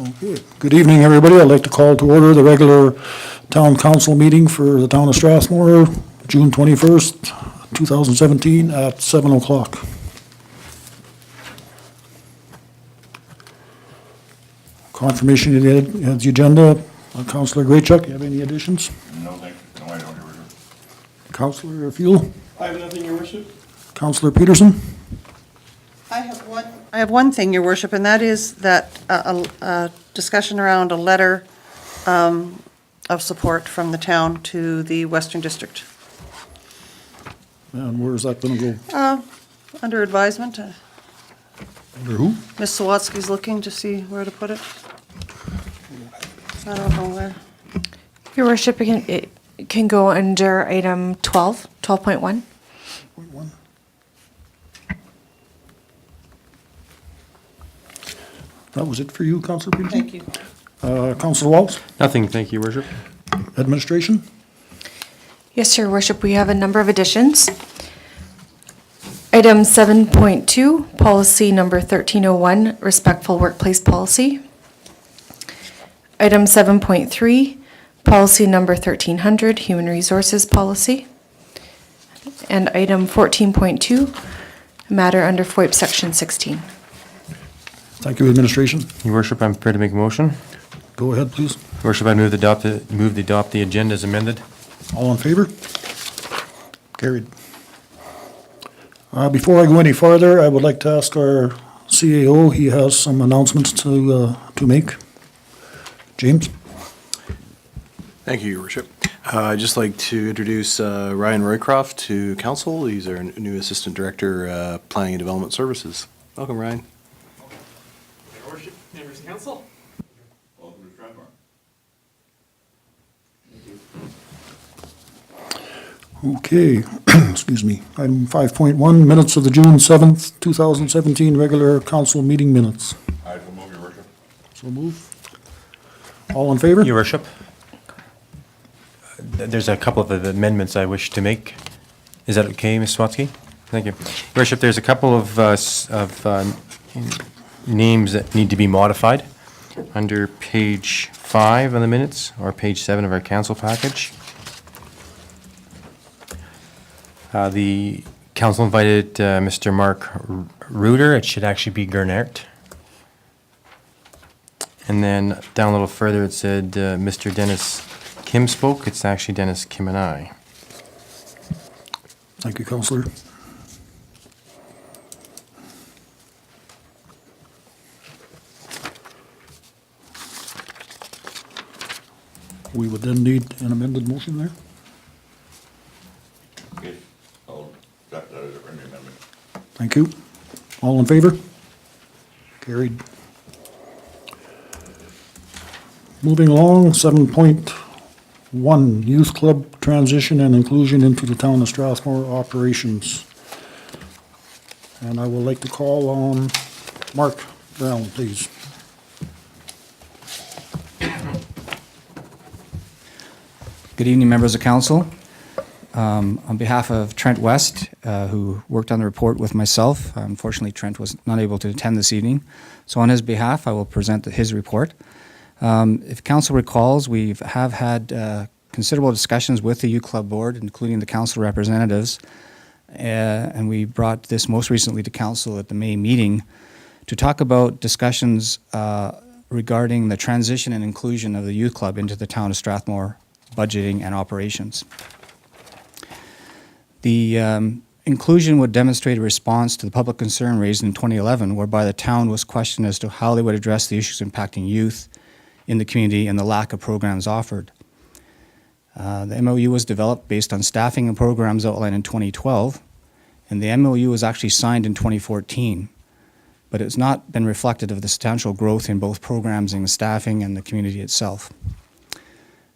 Okay. Good evening, everybody. I'd like to call to order the regular town council meeting for the town of Strathmore, June 21st, 2017 at 7 o'clock. Confirmation of the agenda. Councillor Graychuk, you have any additions? No, thank you. No, I don't, Your Worship. Councillor Fuel? I have nothing, Your Worship. Councillor Peterson? I have one thing, Your Worship, and that is that a discussion around a letter of support from the town to the Western District. And where is that going to go? Under advisement. Under who? Ms. Sawatsky's looking to see where to put it. I don't know where. Your Worship, it can go under item 12.1. That was it for you, Councillor Peterson? Thank you. Councillor Waltz? Nothing, thank you, Your Worship. Administration? Yes, Your Worship, we have a number of additions. Item 7.2, policy number 1301, respectful workplace policy. Item 7.3, policy number 1300, human resources policy. And item 14.2, matter under FOIP section 16. Thank you, Administration. Your Worship, I'm prepared to make a motion. Go ahead, please. Your Worship, I move to adopt the agenda as amended. All in favor? Carried. Before I go any farther, I would like to ask our CAO, he has some announcements to make. James? Thank you, Your Worship. I'd just like to introduce Ryan Roycroft to council. He's our new Assistant Director, Planning and Development Services. Welcome, Ryan. Your Worship, members of council. Welcome to Strathmore. Okay, excuse me. Item 5.1, minutes of the June 7th, 2017 regular council meeting minutes. I will move, Your Worship. So move. All in favor? Your Worship, there's a couple of amendments I wish to make. Is that okay, Ms. Swatsky? Thank you. Your Worship, there's a couple of names that need to be modified under page 5 of the minutes, or page 7 of our council package. The council invited Mr. Mark Reuter. It should actually be Gernert. And then down a little further, it said Mr. Dennis Kim spoke. It's actually Dennis Kim and I. Thank you, Councillor. We would then need an amended motion there. Okay, I'll draft that as a friendly amendment. Thank you. All in favor? Carried. Moving along, 7.1, Youth Club Transition and Inclusion into the Town of Strathmore Operations. And I would like to call on Mark Brown, please. Good evening, members of council. On behalf of Trent West, who worked on the report with myself, unfortunately Trent was not able to attend this evening. So on his behalf, I will present his report. If council recalls, we have had considerable discussions with the Youth Club Board, including the council representatives, and we brought this most recently to council at the May meeting to talk about discussions regarding the transition and inclusion of the youth club into the town of Strathmore budgeting and operations. The inclusion would demonstrate a response to the public concern raised in 2011, whereby the town was questioned as to how they would address the issues impacting youth in the community and the lack of programs offered. The MOU was developed based on staffing and programs outlined in 2012, and the MOU was actually signed in 2014, but it's not been reflective of the substantial growth in both programs and staffing and the community itself.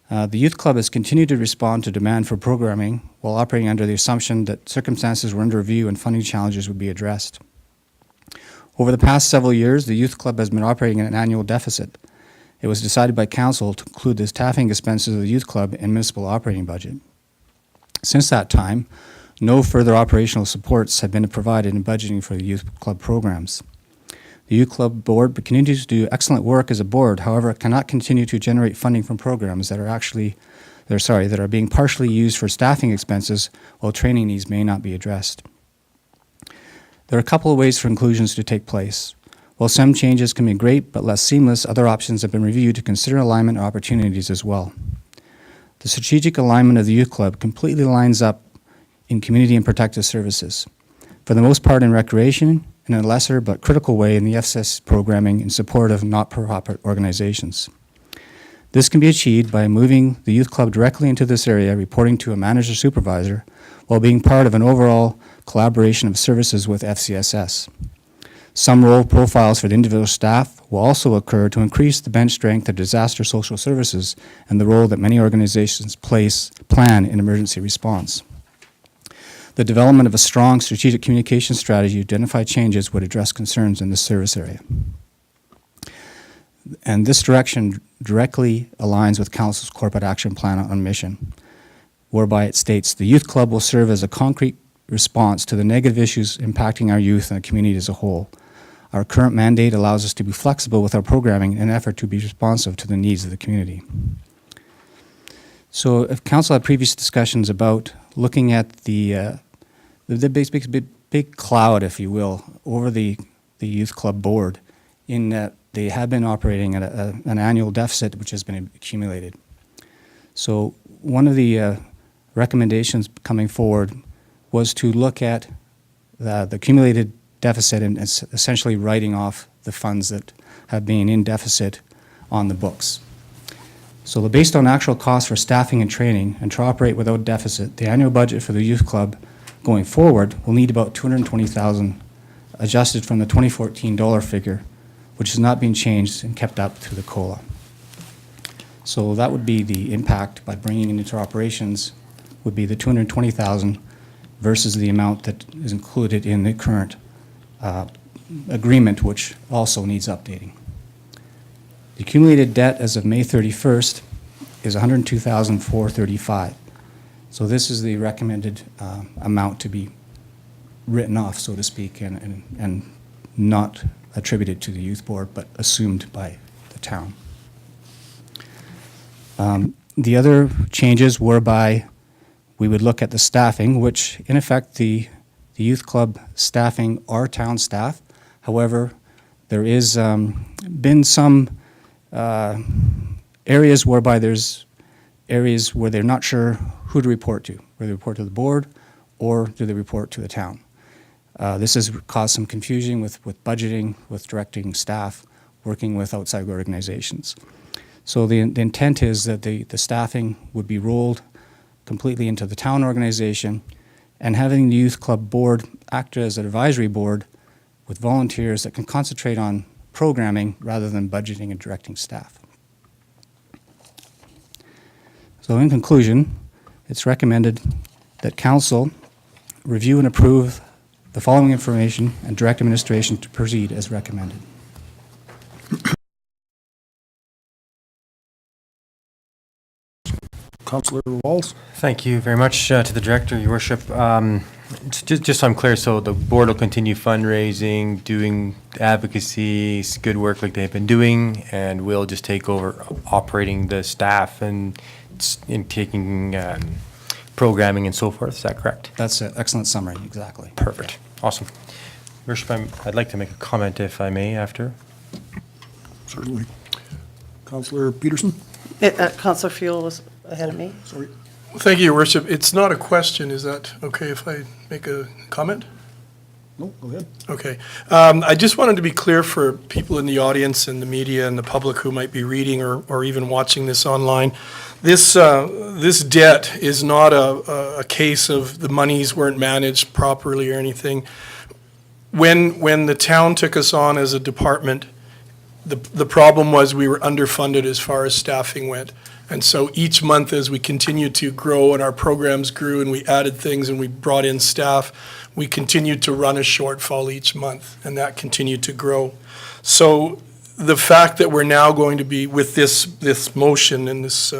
The Youth Club has continued to respond to demand for programming while operating under the assumption that circumstances were under review and funding challenges would be addressed. Over the past several years, the Youth Club has been operating in an annual deficit. It was decided by council to include the staffing expenses of the Youth Club in municipal operating budget. Since that time, no further operational supports have been provided in budgeting for the Youth Club programs. The The Youth Club Board continues to do excellent work as a board, however, it cannot continue to generate funding from programs that are being partially used for staffing expenses while training needs may not be addressed. There are a couple of ways for inclusions to take place. While some changes can be great but less seamless, other options have been reviewed to consider alignment or opportunities as well. The strategic alignment of the Youth Club completely lines up in community and protective services, for the most part in recreation, in a lesser but critical way in the FCS programming in support of not-for-profit organizations. This can be achieved by moving the Youth Club directly into this area, reporting to a manager supervisor, while being part of an overall collaboration of services with FCSS. Some role profiles for the individual staff will also occur to increase the bench strength of disaster social services and the role that many organizations plan in emergency response. The development of a strong strategic communication strategy to identify changes would address concerns in this service area. And this direction directly aligns with Council's corporate action plan on mission, whereby it states the Youth Club will serve as a concrete response to the negative issues impacting our youth and the community as a whole. Our current mandate allows us to be flexible with our programming in an effort to be responsive to the needs of the community. So if Council had previous discussions about looking at the big cloud, if you will, over the Youth Club Board, in that they have been operating at an annual deficit which has been accumulated. So one of the recommendations coming forward was to look at the accumulated deficit and essentially writing off the funds that have been in deficit on the books. So based on actual costs for staffing and training and to operate without deficit, the annual budget for the Youth Club going forward will need about $220,000 adjusted from the 2014 dollar figure, which has not been changed and kept up through the COLA. So that would be the impact by bringing it into operations, would be the $220,000 versus the amount that is included in the current agreement, which also needs updating. The accumulated debt as of May 31st is $102,435. So this is the recommended amount to be written off, so to speak, and not attributed to the youth board, but assumed by the town. The other changes whereby we would look at the staffing, which in effect the youth club staffing are town staff. However, there is been some areas whereby there's areas where they're not sure who to report to, whether they report to the board or do they report to the town. This has caused some confusion with budgeting, with directing staff, working with outside organizations. So the intent is that the staffing would be rolled completely into the town organization, and having the youth club board act as an advisory board with volunteers that can concentrate on programming rather than budgeting and directing staff. So in conclusion, it's recommended that council review and approve the following information and direct administration to proceed as recommended. Councillor Walls? Thank you very much to the director, Your Worship. Just so I'm clear, so the board will continue fundraising, doing advocacy, good work like they've been doing, and we'll just take over operating the staff and taking programming and so forth. Is that correct? That's an excellent summary, exactly. Perfect. Awesome. Your Worship, I'd like to make a comment if I may after. Certainly. Councillor Peterson? Councillor Fuel was ahead of me. Sorry. Thank you, Your Worship. It's not a question. Is that okay if I make a comment? No, go ahead. Okay. I just wanted to be clear for people in the audience and the media and the public who might be reading or even watching this online. This debt is not a case of the monies weren't managed properly or anything. When the town took us on as a department, the problem was we were underfunded as far as staffing went. And so each month as we continued to grow and our programs grew and we added things and we brought in staff, we continued to run a shortfall each month, and that continued to grow. So the fact that we're now going to be with this motion and this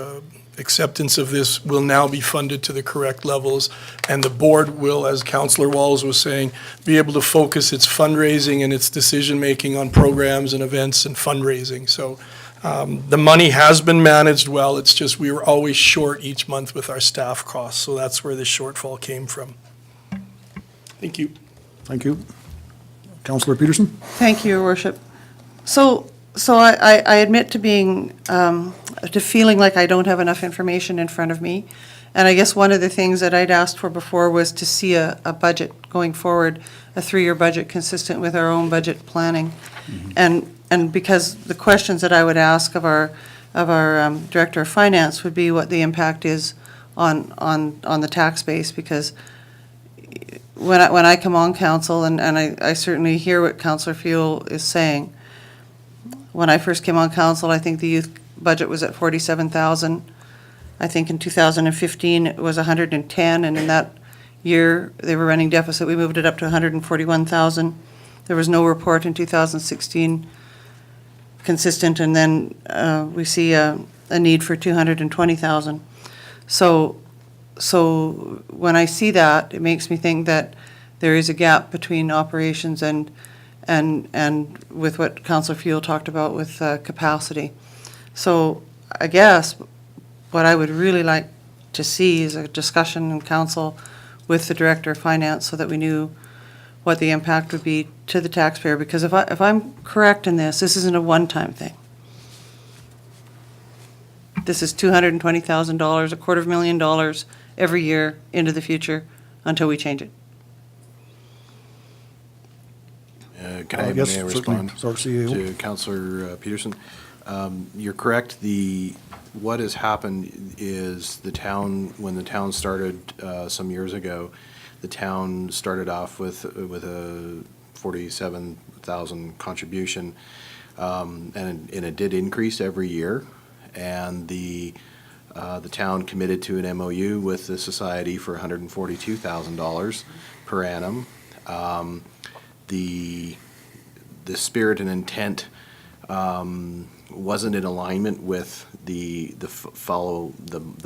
acceptance of this will now be funded to the correct levels, and the board will, as Councillor Walls was saying, be able to focus its fundraising and its decision-making on programs and events and fundraising. So the money has been managed well, it's just we were always short each month with our staff costs, so that's where the shortfall came from. Thank you. Thank you. Councillor Peterson? Thank you, Your Worship. So I admit to being, to feeling like I don't have enough information in front of me. And I guess one of the things that I'd asked for before was to see a budget going forward, a 3-year budget consistent with our own budget planning. And because the questions that I would ask of our Director of Finance would be what the impact is on the tax base, because when I come on council, and I certainly hear what Councillor Fuel is saying. When I first came on council, I think the youth budget was at 47,000. I think in 2015 it was 110, and in that year they were running deficit. We moved it up to 141,000. There was no report in 2016 consistent, and then we see a need for 220,000. So when I see that, it makes me think that there is a gap between operations and with what Councillor Fuel talked about with capacity. So I guess what I would really like to see is a discussion in council with the Director of Finance so that we knew what the impact would be to the taxpayer, because if I'm correct in this isn't a one-time thing. This is $220,000, $250,000 every year into the future until we change it. Can I, Yes, may I certainly. respond Sorry, CEO. to Councillor Peterson? You're correct. What has happened is when the town started some years ago, the town started off with a 47,000 contribution, and it did increase every year. And the town committed to an MOU with the society for $142,000 per annum. The spirit and intent wasn't in alignment with the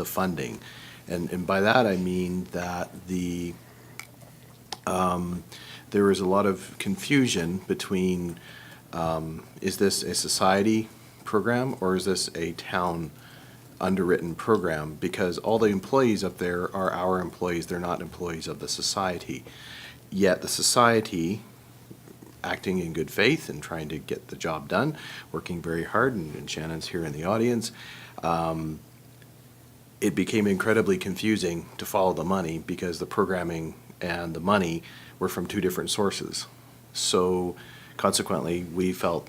funding, and by that I mean that there was a lot of confusion between is this a society program or is this a town underwritten program, because all the employees up there are our employees, they're not employees of the society. Yet the society, acting in good faith and trying to get the job done, working very hard, and Shannon's here in the audience, it became incredibly confusing to follow the money because the programming and the money were from two different sources. So consequently, we felt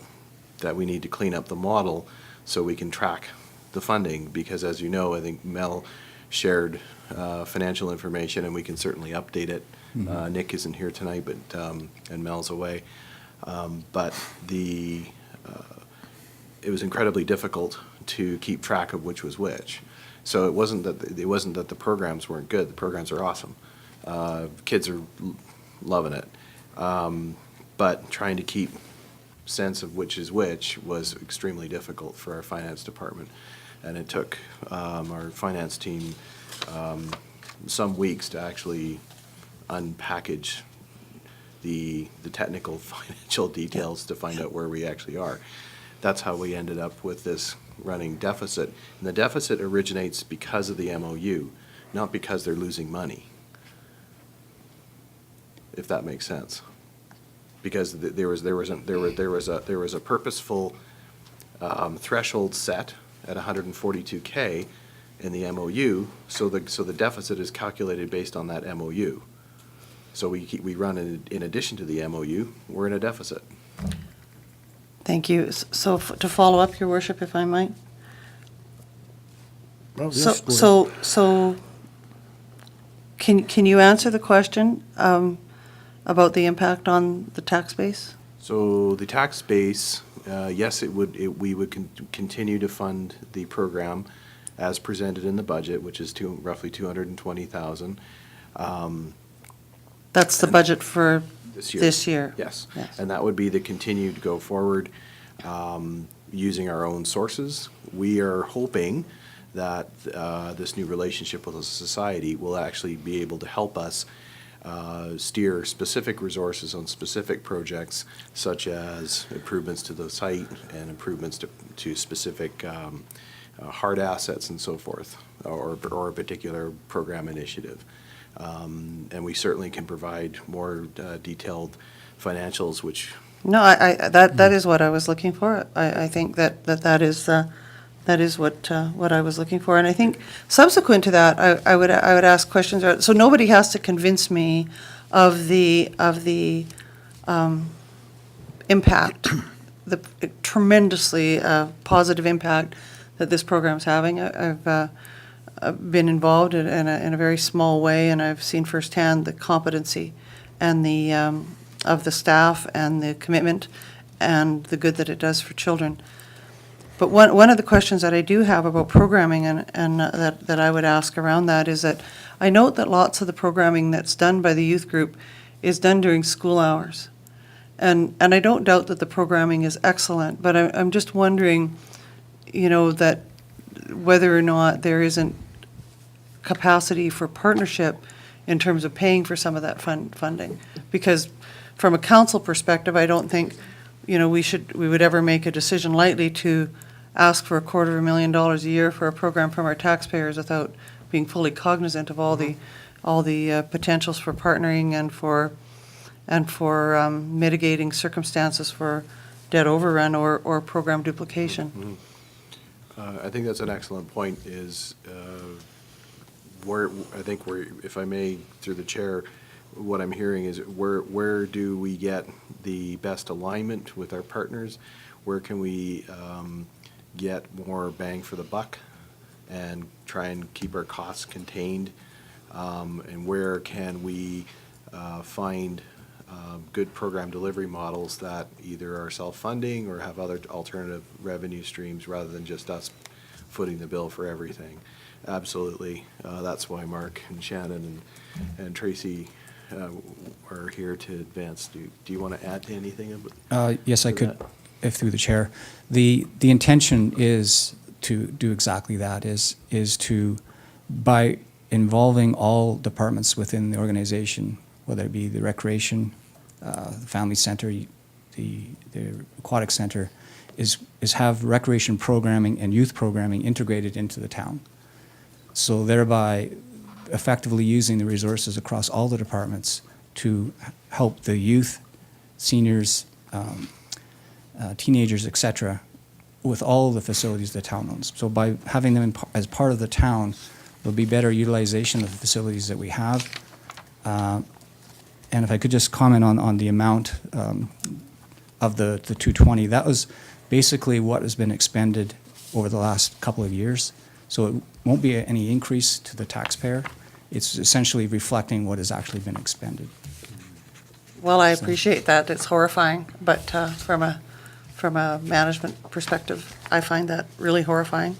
that we need to clean up the model so we can track the funding, because as you know, I think Mel shared financial information and we can certainly update it. Nick isn't here tonight, but and Mel's away. But it was incredibly difficult to keep track of which was which. So it wasn't that the programs weren't good. The programs are awesome. Kids are loving it. But trying to keep sense of which is which was extremely difficult for our finance department. And it took our finance team some weeks to actually unpackage the technical financial details to find out where we actually are. That's how we ended up with this running deficit. And the deficit originates because of the MOU, not because they're losing money, if that makes sense. Because there was a purposeful threshold set at 142K in the MOU, so the deficit is calculated based on that MOU. So we run in addition to the MOU, we're in a deficit. Thank you. So to follow up, Your Worship, if I might. Well, yes, go ahead. So can you answer the question about the impact on the tax base? So the tax base, yes, we would continue to fund the program as presented in the budget, which is roughly 220,000. That's the budget for this year? Yes. Yes. And that would be the continued go forward using our own sources. We are hoping that this new relationship with the society will actually be able to help us steer specific resources on specific projects, such as improvements to the site and improvements to specific hard assets and so forth, or a particular program initiative. And we certainly can provide more detailed financials, which No, that is what I was looking for. I think that is what I was looking for. And I think subsequent to that, I would ask questions. So nobody has to convince me of the impact, the tremendously positive impact that this program's having. I've been involved in a very small way, and I've seen firsthand the competency and the of the staff and the commitment and the good that it does for children. But one of the questions that I do have about programming and that I would ask around that is that I note that lots of the programming that's done by the youth group is done during school hours. And I don't doubt that the programming is excellent, but I'm just wondering, that whether or not there isn't capacity for partnership in terms of paying for some of that funding. Because from a council perspective, I don't think, we would ever make a decision lightly to ask for $250,000 a year for a program from our taxpayers without being fully cognizant of all the potentials for partnering and for mitigating circumstances for debt overrun or program duplication. I think that's an excellent point, is if I may, through the chair, what I'm hearing is where do we get the best alignment with our partners? Where can we get more bang for the buck and try and keep our costs contained? And where can we find good program delivery models that either are self-funding or have other alternative revenue streams rather than just us footing the bill for everything? Absolutely. That's why Mark and Shannon and Tracy are here to advance. Do you want to add to anything? Yes, I could, if through the chair. The intention is to do exactly that, is to, by involving all departments within the organization, whether it be the recreation, the family center, the aquatic center, is have recreation programming and youth programming integrated into the town. So thereby effectively using the resources across all the departments to help the youth, seniors, teenagers, et cetera, with all the facilities the town owns. So by having them as part of the town, there'll be better utilization of the facilities that we have. And if I could just comment on the amount of the 220, that was basically what has been expended over the last couple of years. So it won't be any increase to the taxpayer. It's essentially reflecting what has actually been expended. Well, I appreciate that. It's horrifying, but from a management perspective, I find that really horrifying.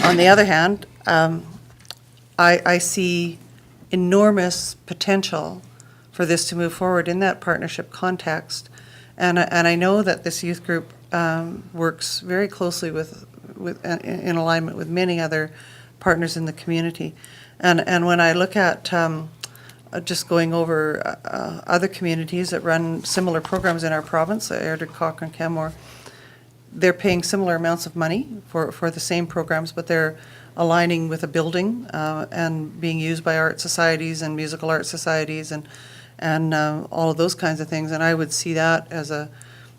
On the other hand, I see enormous potential for this to move forward in that partnership context. And I know that this youth group works very closely in alignment with many other partners in the community. And when I look at just going over other communities that run similar programs in our province, Airdrie, Cochrane, Canmore, they're paying similar amounts of money for the same programs, but they're aligning with a building and being used by art societies and musical art societies and all of those kinds of things. And I would see that as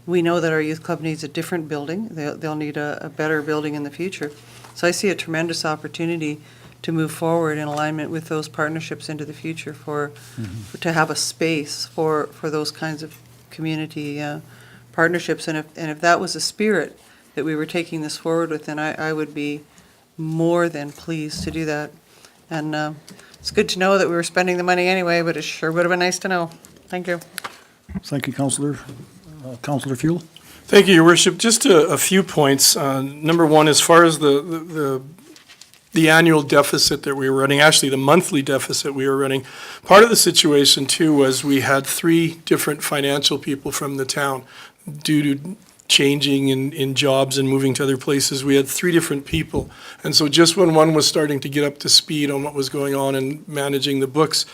we know that our youth club needs a different building. They'll need a better building in the future. So I see a tremendous opportunity to move forward in alignment with those partnerships into the future to have a space for those kinds of community partnerships. And if that was a spirit that we were taking this forward with, then I would be more than pleased to do that. And it's good to know that we were spending the money anyway, but it sure would have been nice to know. Thank you. Thank you, Councillor. Councillor Fuel? Thank you, Your Worship. Just a few points. Number one, as far as the annual deficit that we were running, actually the monthly deficit we were running, part of the situation too was we had 3 different financial people from the town due to changing in jobs and moving to other places, we had 3 different people. And so just when one was starting to get up to speed on what was going on and managing the books,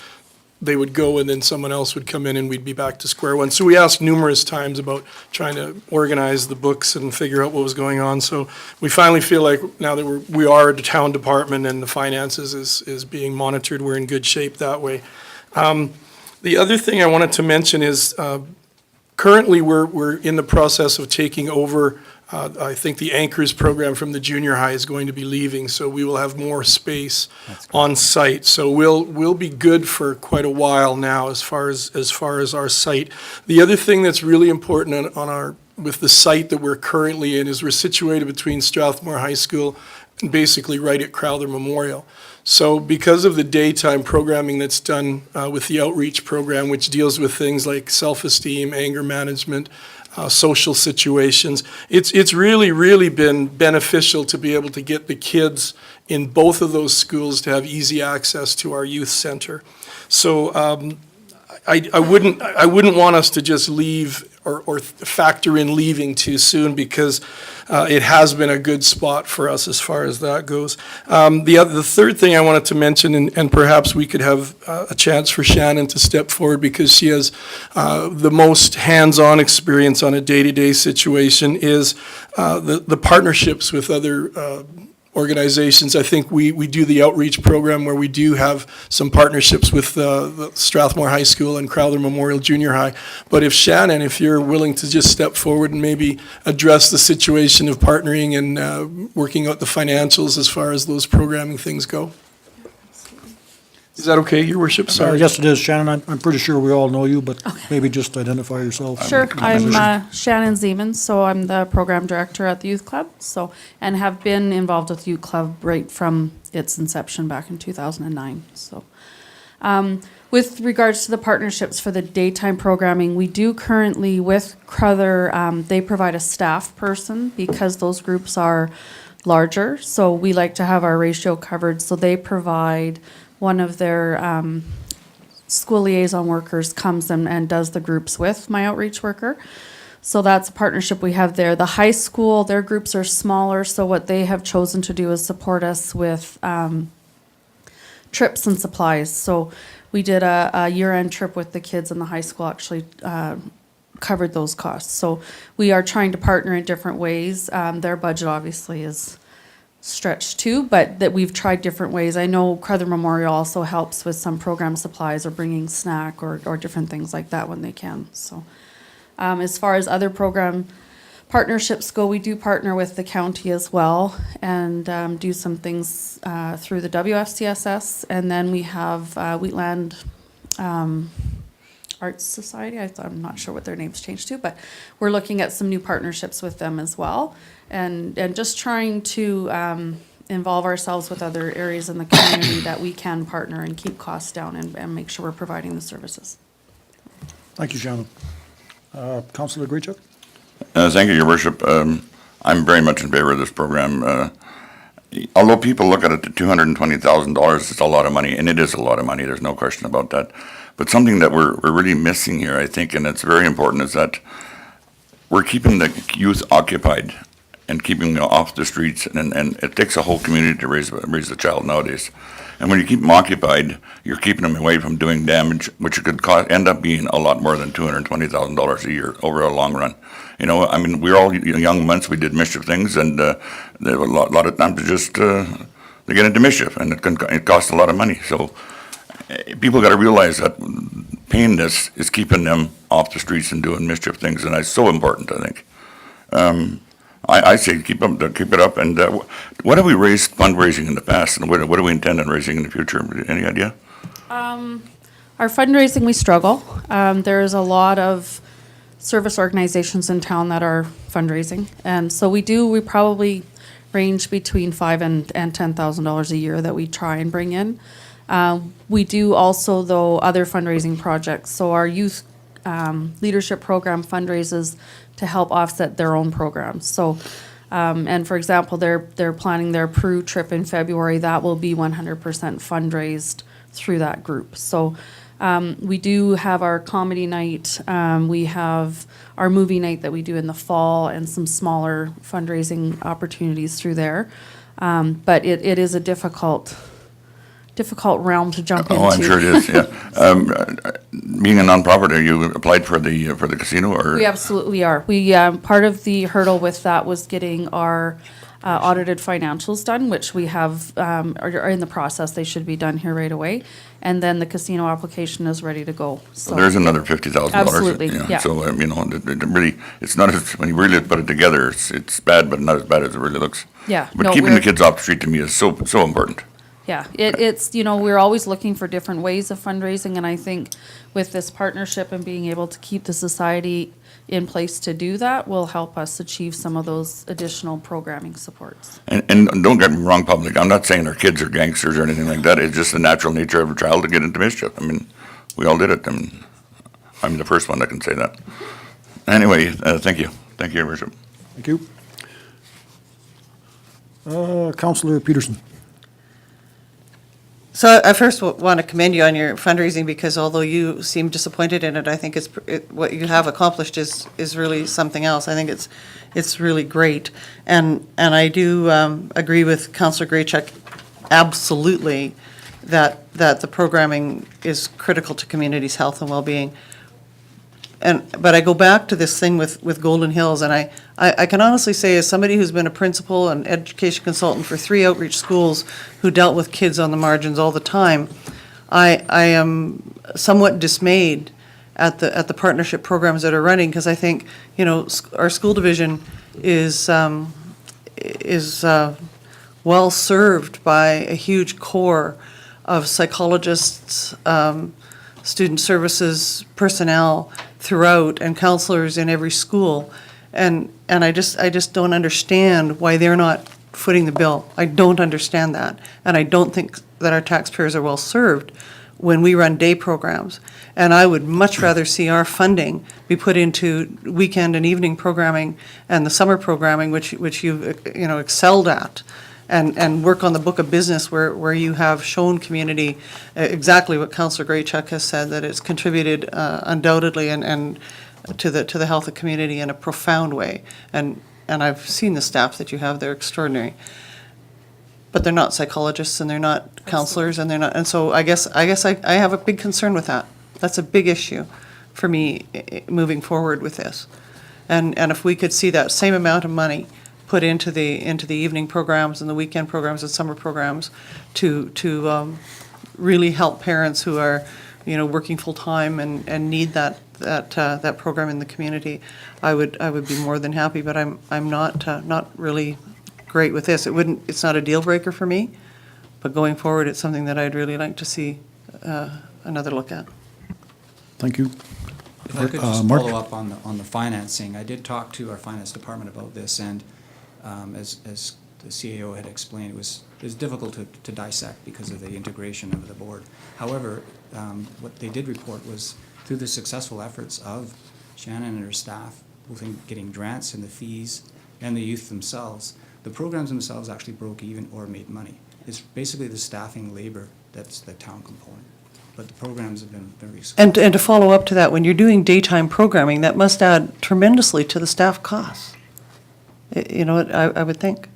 they would go and then someone else would come in and we'd be back to square one. So we asked numerous times about trying to organize the books and figure out what was going on. So we finally feel like now that we are the town department and the finances is being monitored, we're in good shape that way. The other thing I wanted to mention is currently we're in the process of taking over. I think the Anchors program from the junior high is going to be leaving, so we will have more space on site. So we'll be good for quite a while now as far as our site. The other thing that's really important with the site that we're currently in is we're situated between Strathmore High School and basically right at Crowther Memorial. So because of the daytime programming that's done with the outreach program, which deals with things like self-esteem, anger management, social situations, it's really been beneficial to be able to get the kids in both of those schools to have easy access to our youth center. So I wouldn't want us to just leave or factor in leaving too soon, because it has been a good spot for us as far as that goes. The third thing I wanted to mention, and perhaps we could have a chance for Shannon to step forward because she has the most hands-on experience on a day-to-day situation, is the partnerships with other organizations. I think we do the outreach program where we do have some partnerships with the Strathmore High School and Crowther Memorial Junior High. But if Shannon, if you're willing to just step forward and maybe address the situation of partnering and working out the financials as far as those programming things go. Is that okay, Your Worship? Sorry. Yes, it is, Shannon. I'm pretty sure we all know you, but maybe just identify yourself. Sure, I'm Shannon Zeman, so I'm the program director at the youth club, and have been involved with youth club right from its inception back in 2009. So, with regards to the partnerships for the daytime programming, we do currently with Crowther, they provide a staff person because those groups are larger. So we like to have our ratio covered. So they provide one of their school liaison workers comes and does the groups with my outreach worker. So that's a partnership we have there. The high school, their groups are smaller, so what they have chosen to do is support us with trips and supplies. So we did a year-end trip with the kids in the high school, actually covered those costs. So we are trying to partner in different ways. Their budget obviously is stretched too, but that we've tried different ways. I know Crowther Memorial also helps with some program supplies or bringing snack or different things like that when they can. So as far as other program partnerships go, we do partner with the county as well and do some things through the WFCSS, and then we have Wheatland Arts Society. I'm not sure what their name's changed to, but we're looking at some new partnerships with them as well, and just trying to involve ourselves with other areas in the community that we can partner and keep costs down and make sure we're providing the services. Thank you, Shannon. Councilor Grechuk? Thank you, Your Worship. I'm very much in favor of this program. Although people look at it at $220,000, it's a lot of money, and it is a lot of money, there's no question about that. But something that we're really missing here, I think, and it's very important, is that we're keeping the youth occupied and keeping them off the streets, and it takes a whole community to raise a child nowadays. And when you keep them occupied, you're keeping them away from doing damage, which could end up being a lot more than $220,000 a year over a long run. You know, I mean, we're all young months, we did mischief things, and there were a lot of times they get into mischief, and it costs a lot of money. So people got to realize that paying this is keeping them off the streets and doing mischief things, and that's so important, I think. I say keep it up. And what have we raised fundraising in the past, and what do we intend on raising in the future? Any idea? Our fundraising, we struggle. There's a lot of service organizations in town that are fundraising, and so we probably range between $5,000 and $10,000 a year that we try and bring in. We do also, though, other fundraising projects. So our youth leadership program fundraises to help offset their own programs. So, and for example, they're planning their Peru trip in February. That will be 100% fundraised through that group. So We do have our comedy night. We have our movie night that we do in the fall and some smaller fundraising opportunities through there. But it is a difficult realm to jump into. Oh, I'm sure it is, yeah. Being a nonprofit, are you applied for the casino, or? We absolutely are. We, part of the hurdle with that was getting our audited financials done, which we have, are in the process. They should be done here right away. And then the casino application is ready to go, so. There's another $50,000. Absolutely, yeah. So, you know, it really, it's not as, when you really put it together, it's bad, but not as bad as it really looks. Yeah, But no, keeping the we're- kids off the street to me is so important. Yeah, it's, you know, we're always looking for different ways of fundraising, and I think with this partnership and being able to keep the society in place to do that will help us achieve some of those additional programming supports. And don't get me wrong, public, I'm not saying our kids are gangsters or anything like that. It's just the natural nature of a child to get into mischief. I mean, we all did it, and I'm the first one that can say that. Anyway, thank you. Thank you, Your Worship. Thank you. Councillor Peterson. So I first want to commend you on your fundraising, because although you seem disappointed in it, I think what you have accomplished is really something else. I think it's really great. And I do agree with Councillor Graychuk absolutely that the programming is critical to communities' health and well-being. But I go back to this thing with Golden Hills, and I can honestly say, as somebody who's been a principal and education consultant for 3 outreach schools who dealt with kids on the margins all the time, I am somewhat dismayed at the partnership programs that are running, because I think, you know, our school division is well served by a huge core of psychologists, student services personnel throughout, and counselors in every school. And I just don't understand why they're not footing the bill. I don't understand that. And I don't think that our taxpayers are well served when we run day programs. And I would much rather see our funding be put into weekend and evening programming and the summer programming, which you've, you know, excelled at. And work on the book of business where you have shown community exactly what Councillor Graychuk has said, that it's contributed undoubtedly and to the health of community in a profound way. And I've seen the staff that you have, they're extraordinary. But they're not psychologists, and they're not counselors, and they're not, and so I guess I have a big concern with that. That's a big issue for me moving forward with this. And if we could see that same amount of money put into the evening programs and the weekend programs and summer programs to really help parents who are, you know, working full-time and need that program in the community, I would be more than happy. But I'm not really great with this. It's not a deal breaker for me, but going forward, it's something that I'd really like to see another look at. Thank you. If I could just Mark? follow up on the financing. I did talk to our finance department about this, and as the CAO had explained, it was difficult to dissect because of the integration of the board. However, what they did report was, through the successful efforts of Shannon and her staff, both in getting grants and the fees and the youth themselves, the programs themselves actually broke even or made money. It's basically the staffing labor that's the town component. But the programs have been very successful. And to follow up to that, when you're doing daytime programming, that must add tremendously to the staff costs. You know, I would think.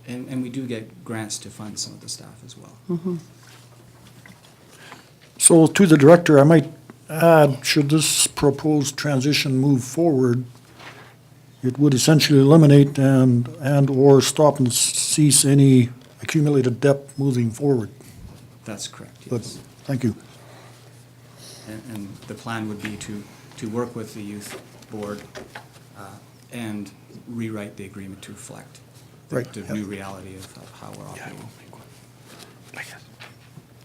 And we do get grants to fund some of the staff as well. Mm-hmm. So to the director, I might add, should this proposed transition move forward, it would essentially eliminate and/or stop and cease any accumulated debt moving forward. That's correct, But, yes. thank you. And the plan would be to work with the youth board and rewrite the agreement to reflect Right. the new reality of how we're operating.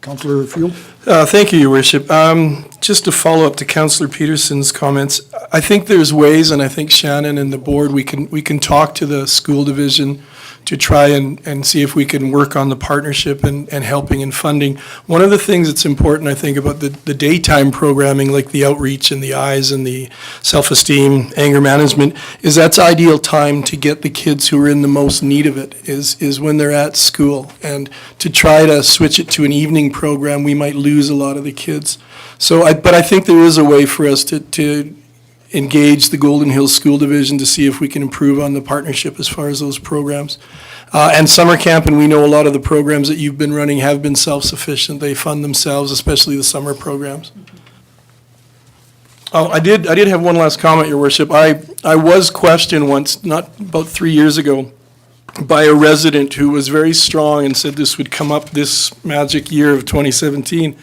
Councillor Field? Thank you, Your Worship. Just to follow up to Councillor Peterson's comments, I think there's ways, and I think Shannon and the board, we can talk to the school division to try and see if we can work on the partnership and helping and funding. One of the things that's important, I think, about the daytime programming, like the outreach and the eyes and the self-esteem, anger management, is that's ideal time to get the kids who are in the most need of it, is when they're at school. And to try to switch it to an evening program, we might lose a lot of the kids. But I think there is a way for us to engage the Golden Hills School Division to see if we can improve on the partnership as far as those programs. And summer camp, and we know a lot of the programs that you've been running have been self-sufficient. They fund themselves, especially the summer programs. Oh, I did have one last comment, Your Worship. I was questioned once, not about 3 years ago, by a resident who was very strong and said this would come up this magic year of 2017.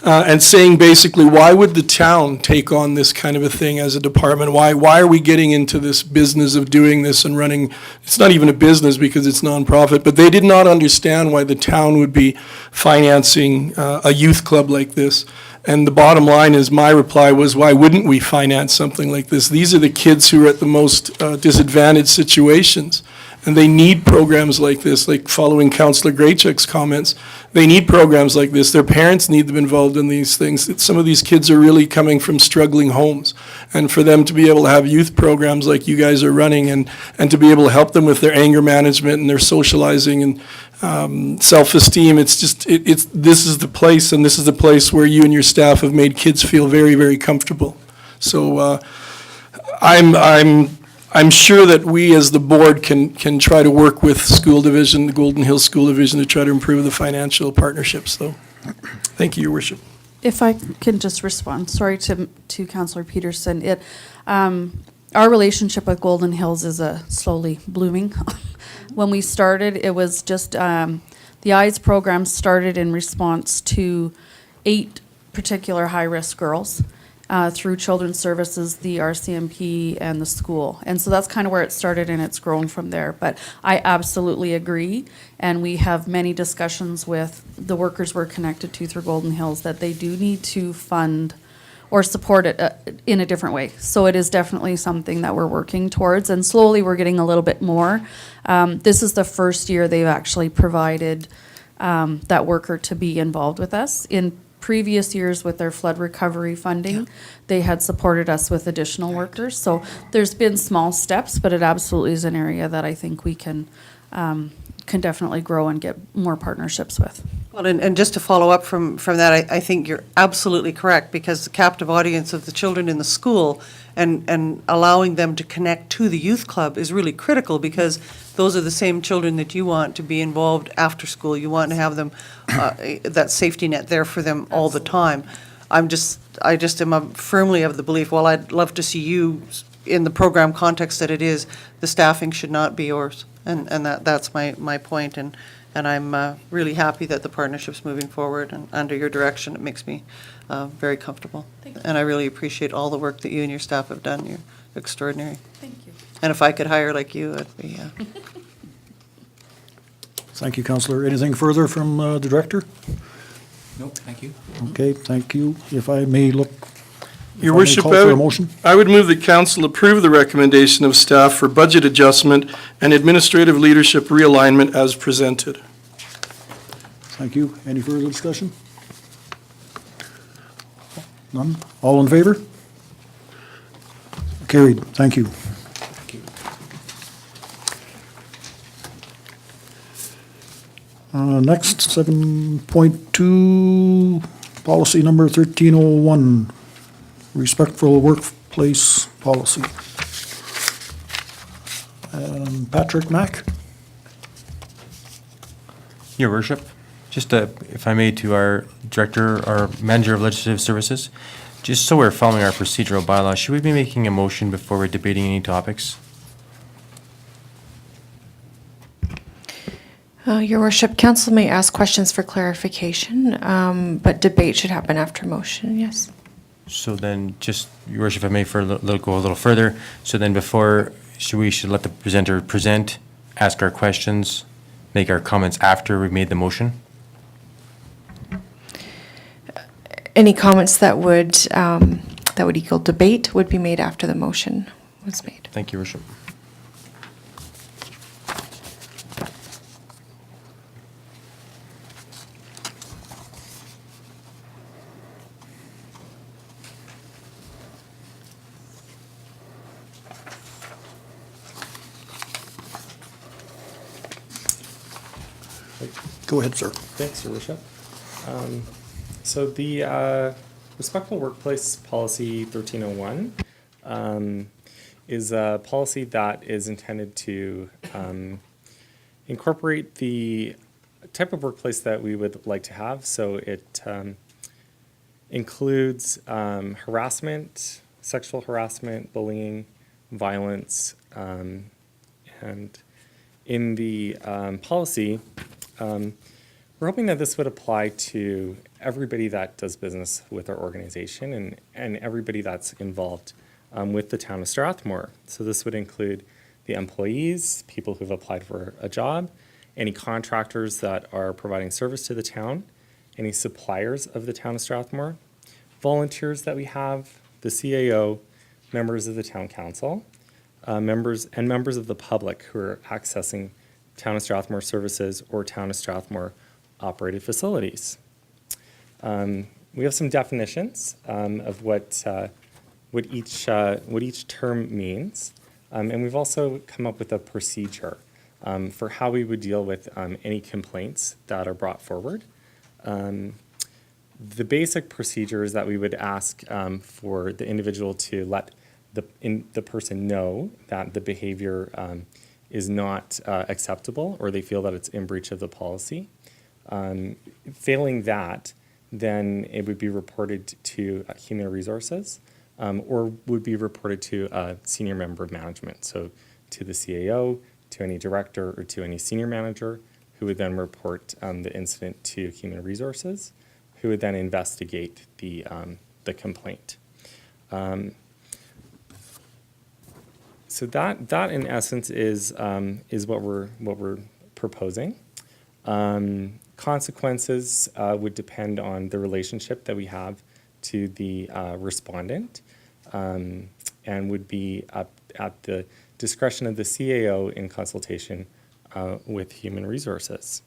And saying basically, why would the town take on this kind of a thing as a department? Why are we getting into this business of doing this and running? It's not even a business because it's nonprofit, but they did not understand why the town would be financing a youth club like this. And the bottom line is, my reply was, why wouldn't we finance something like this? These are the kids who are at the most disadvantaged situations. And they need programs like this, like following Councillor Graychuk's comments. They need programs like this. Their parents need them involved in these things. Some of these kids are really coming from struggling homes. And for them to be able to have youth programs like you guys are running and to be able to help them with their anger management and their socializing and self-esteem, it's this is the place, and this is the place where you and your staff have made kids feel very, very comfortable. So I'm sure that we as the board can try to work with school division, the Golden Hills School Division, to try to improve the financial partnerships, though. Thank you, Your Worship. If I can just respond, sorry to Councillor Peterson. Our relationship with Golden Hills is slowly blooming. When we started, it was just, the EYES program started in response to 8 particular high-risk girls. Through Children's Services, the RCMP, and the school. And so that's kind of where it started, and it's grown from there. But I absolutely agree, and we have many discussions with the workers we're connected to through Golden Hills that they do need to fund or support it in a different way. So it is definitely something that we're working towards, and slowly we're getting a little bit more. This is the first year they've actually provided that worker to be involved with us. In previous years with their flood recovery funding, they had supported us with additional workers. So there's been small steps, but it absolutely is an area that I think we can definitely grow and get more partnerships with. Well, and just to follow up from that, I think you're absolutely correct, because the captive audience of the children in the school and allowing them to connect to the youth club is really critical, because those are the same children that you want to be involved after school. You want to have them, that safety net there for them all the time. I just am firmly of the belief, while I'd love to see you in the program context that it is, the staffing should not be yours. And that's my point. And I'm really happy that the partnership's moving forward, and under your direction, it makes me very comfortable. Thank you. And I really appreciate all the work that you and your staff have done. You're extraordinary. Thank you. And if I could hire like you, I'd be... Thank you, Councillor. Anything further from the Director? No, thank you. Okay, thank you. If I may look, Your if I may Worship, call for a motion? I would move that council approve the recommendation of staff for budget adjustment and administrative leadership realignment as presented. Thank you. Any further discussion? None? All in favor? Carried. Thank you. Next, 7.2, policy number 1301, respectful workplace policy. Patrick Mack? Your Worship, just if I may, to our Director, our Manager of Legislative Services, just so we're following our procedural bylaws, should we be making a motion before we're debating any topics? Your Worship, Council may ask questions for clarification, but debate should happen after motion, yes. So then, just, Your Worship, if I may, go a little further, so then we should let the presenter present, ask our questions, make our comments after we've made the motion? Any comments that would equal debate would be made after the motion was made. Thank you, Your Worship. Go ahead, sir. Thanks, Your Worship. So the Respectful Workplace Policy 1301 is a policy that is intended to incorporate the type of workplace that we would like to have. So it includes harassment, sexual harassment, bullying, violence, and in the policy, we're hoping that this would apply to everybody that does business with our organization and everybody that's involved with the town of Strathmore. So this would include the employees, people who've applied for a job, any contractors that are providing service to the town, any suppliers of the town of Strathmore, volunteers that we have, the CAO, members of the town council, members of the public who are accessing Town of Strathmore services or Town of Strathmore operated facilities. We have some definitions of what each term means, and we've also come up with a procedure for how we would deal with any complaints that are brought forward. The basic procedure is that we would ask for the individual to let the person know that the behavior is not acceptable, or they feel that it's in breach of the policy. Failing that, then it would be reported to Human Resources, or would be reported to a senior member of management, so to the CAO, to any director, or to any senior manager, who would then report the incident to Human Resources, who would then investigate the complaint. So that in essence is what we're proposing. Consequences would depend on the relationship that we have to the respondent, and would be at the discretion of the CAO in consultation with Human Resources.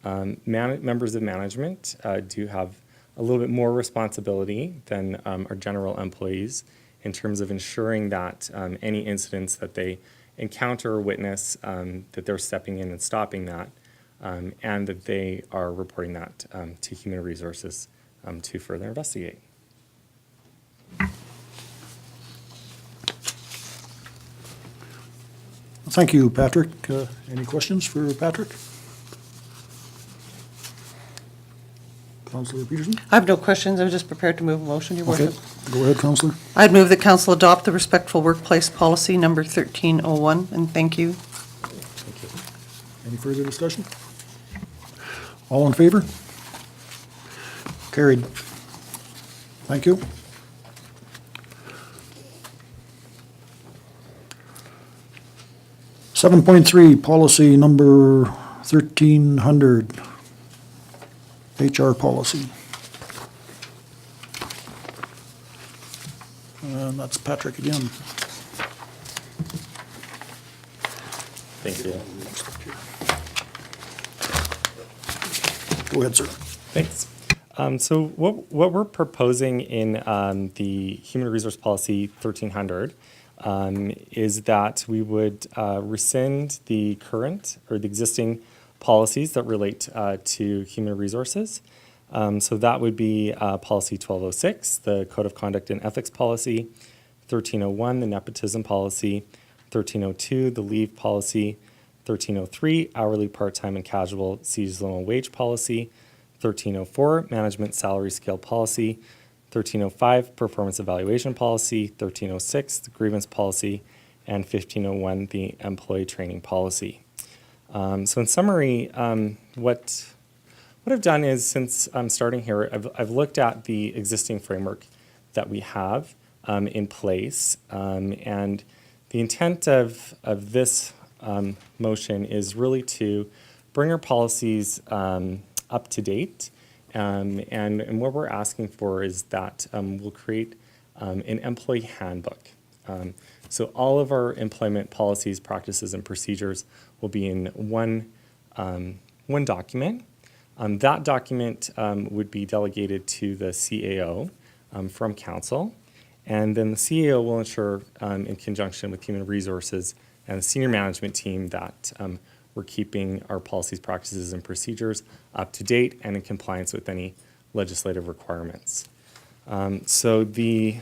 Members of management do have a little bit more responsibility than our general employees in terms of ensuring that any incidents that they encounter or witness, that they're stepping in and stopping that, and that they are reporting that to Human Resources to further investigate. Thank you, Patrick. Any questions for Patrick? Councillor Peterson? I have no questions. I'm just prepared to move a motion, Your Okay, Worship. go ahead, Councillor. I'd move that council adopt the Respectful Workplace Policy number 1301, and thank you. Any further discussion? All in favor? Carried. Thank you. Seven point three, policy number 1300, HR policy. And that's Patrick again. Thank you. Go ahead, sir. Thanks. So what we're proposing in the Human Resource Policy 1300 is that we would rescind the current or the existing policies that relate to human resources. So that would be Policy 1206, the Code of Conduct and Ethics Policy, 1301, the Nepotism Policy, 1302, the Leave Policy, 1303, Hourly, Part-Time, and Casual Seasonal Wage Policy, 1304, Management Salary Scale Policy, 1305, Performance Evaluation Policy, 1306, the Grievance Policy, and 1501, the Employee Training Policy. So in summary, what I've done is, since I'm starting here, I've looked at the existing framework that we have in place, and the intent of this motion is really to bring our policies up to date, and what we're asking for is that we'll create an employee handbook. So all of our employment policies, practices, and procedures will be in one document. That document would be delegated to the CAO from council, and then the CAO will ensure, in conjunction with Human Resources and the senior management team, that we're keeping our policies, practices, and procedures up to date and in compliance with any legislative requirements. So the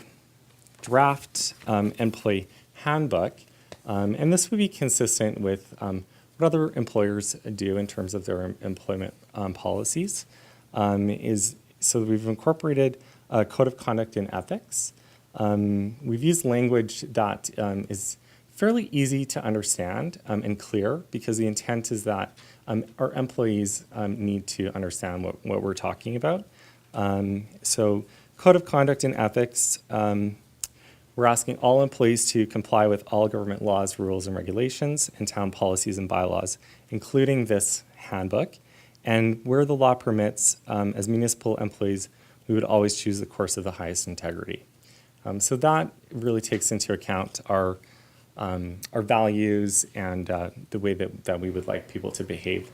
draft employee handbook, and this would be consistent with what other employers do in terms of their employment policies, is so we've incorporated a code of conduct and ethics. We've used language that is fairly easy to understand and clear, because the intent is that our employees need to understand what we're talking about. So code of conduct and ethics, we're asking all employees to comply with all government laws, rules, and regulations, and town policies and bylaws, including this handbook. And where the law permits, as municipal employees, we would always choose the course of the highest integrity. So that really takes into account our values and the way that we would like people to behave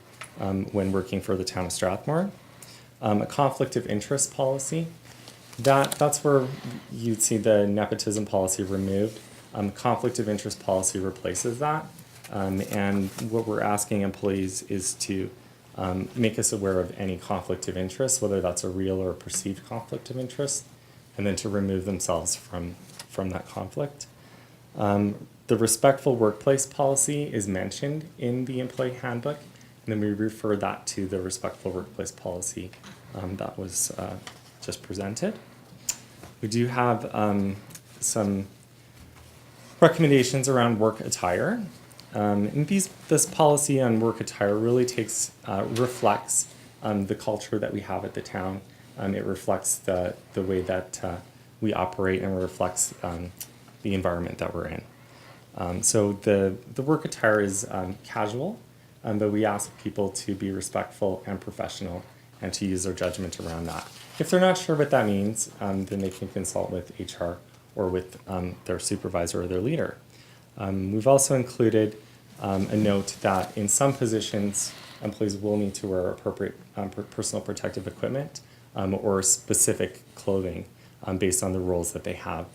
when working for the town of Strathmore. A conflict of interest policy, that's where you'd see the nepotism policy removed. Conflict of interest policy replaces that. And what we're asking employees is to make us aware of any conflict of interest, whether that's a real or a perceived conflict of interest, and then to remove themselves from that conflict. The respectful workplace policy is mentioned in the employee handbook, and then we refer that to the respectful workplace policy that was just presented. We do have some recommendations around work attire. And this policy on work attire really reflects the culture that we have at the town. It reflects the way that we operate, and reflects the environment that we're in. So the work attire is casual, but we ask people to be respectful and professional, and to use their judgment around that. If they're not sure what that means, then they can consult with HR or with their supervisor or their leader. We've also included a note that in some positions, employees will need to wear appropriate personal protective equipment or specific clothing based on the roles that they have.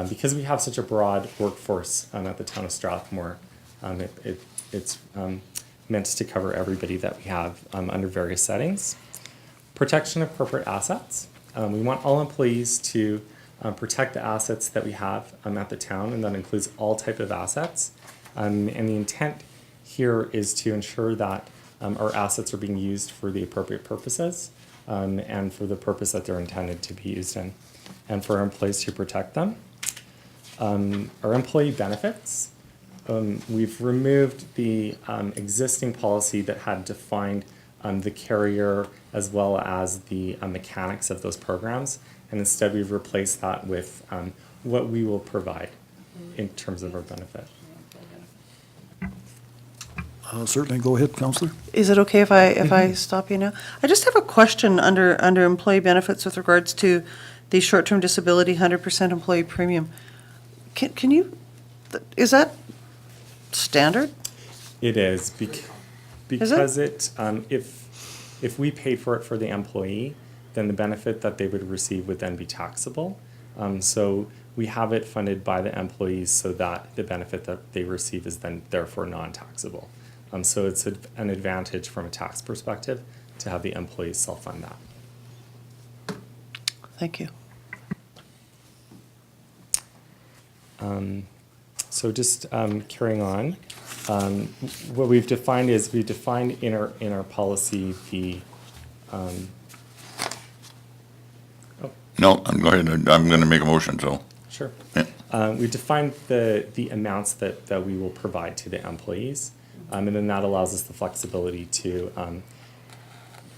Because we have such a broad workforce at the town of Strathmore, it's meant to cover everybody that we have under various settings. Protection of corporate assets. We want all employees to protect the assets that we have at the town, and that includes all type of assets. And the intent here is to ensure that our assets are being used for the appropriate purposes and for the purpose that they're intended to be used in, and for our employees to protect them. Our employee benefits. We've removed the existing policy that had defined the carrier as well as the mechanics of those programs, and instead we've replaced that with what we will provide in terms of our benefit. Certainly, go ahead, Councillor. Is it okay if I stop you now? I just have a question under employee benefits with regards to the short-term disability 100% employee premium. Can you, is that standard? It is, because if we paid for it for the employee, then the benefit that they would receive would then be taxable. So we have it funded by the employees so that the benefit that they receive is then therefore non-taxable. So it's an advantage from a tax perspective to have the employees self-fund that. Thank you. So just carrying on, what we've defined is in our policy the. No, I'm going to make a motion, so. Sure. Yeah. We defined the amounts that we will provide to the employees, and then that allows us the flexibility to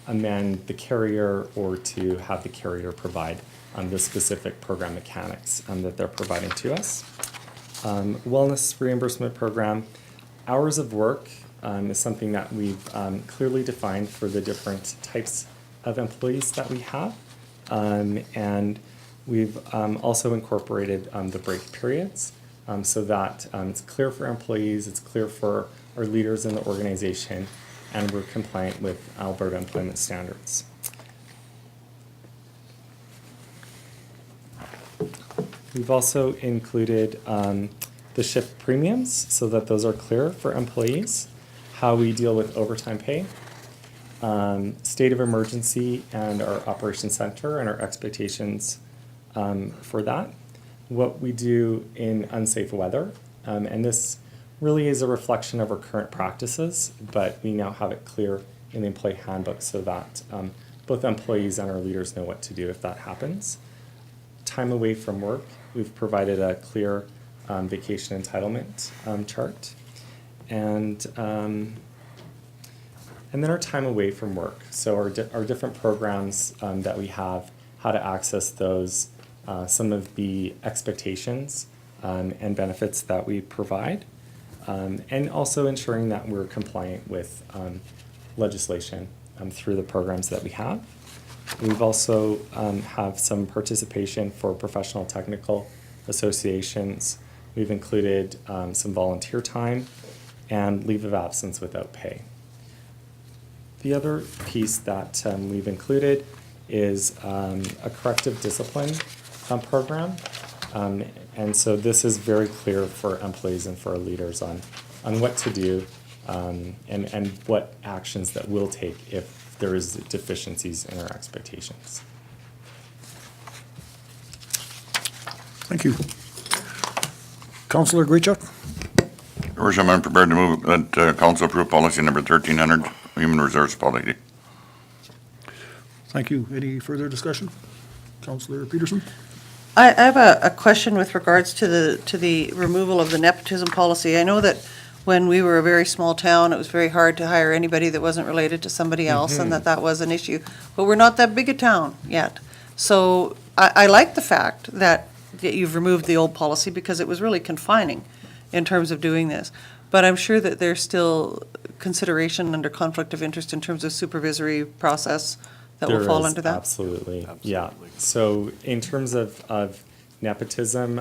amend the carrier or to have the carrier provide the specific program mechanics that they're providing to us. Wellness reimbursement program. Hours of work is something that we've clearly defined for the different types of employees that we have. And we've also incorporated the break periods so that it's clear for employees, it's clear for our leaders in the organization, and we're compliant with Alberta employment standards. We've also included the shift premiums so that those are clear for employees. how we deal with overtime pay, state of emergency and our operations center and our expectations for that, what we do in unsafe weather, and this really is a reflection of our current practices, but we now have it clear in the employee handbook so that both employees and our leaders know what to do if that happens. Time away from work, we've provided a clear vacation entitlement chart. And then our time away from work. So our different programs that we have, how to access those, some of the expectations and benefits that we provide, and also ensuring that we're compliant with legislation through the programs that we have. We've also have some participation for professional technical associations. We've included some volunteer time and leave of absence without pay. The other piece that we've included is a corrective discipline program. And so this is very clear for employees and for our leaders on what to do and what actions that we'll take if there is deficiencies in our expectations. Thank you. Councillor Graychuk? Your Worship, I'm prepared to move that council approve policy number 1300, human resource policy. Thank you. Any further discussion? Councillor Peterson? I have a question with regards to the removal of the nepotism policy. I know that when we were a very small town, it was very hard to hire anybody that wasn't related to somebody else, and that was an issue. But we're not that big a town yet. So I like the fact that you've removed the old policy because it was really confining in terms of doing this. But I'm sure that there's still consideration under conflict of interest in terms of supervisory process that will fall into that? Absolutely, yeah. So in terms of nepotism,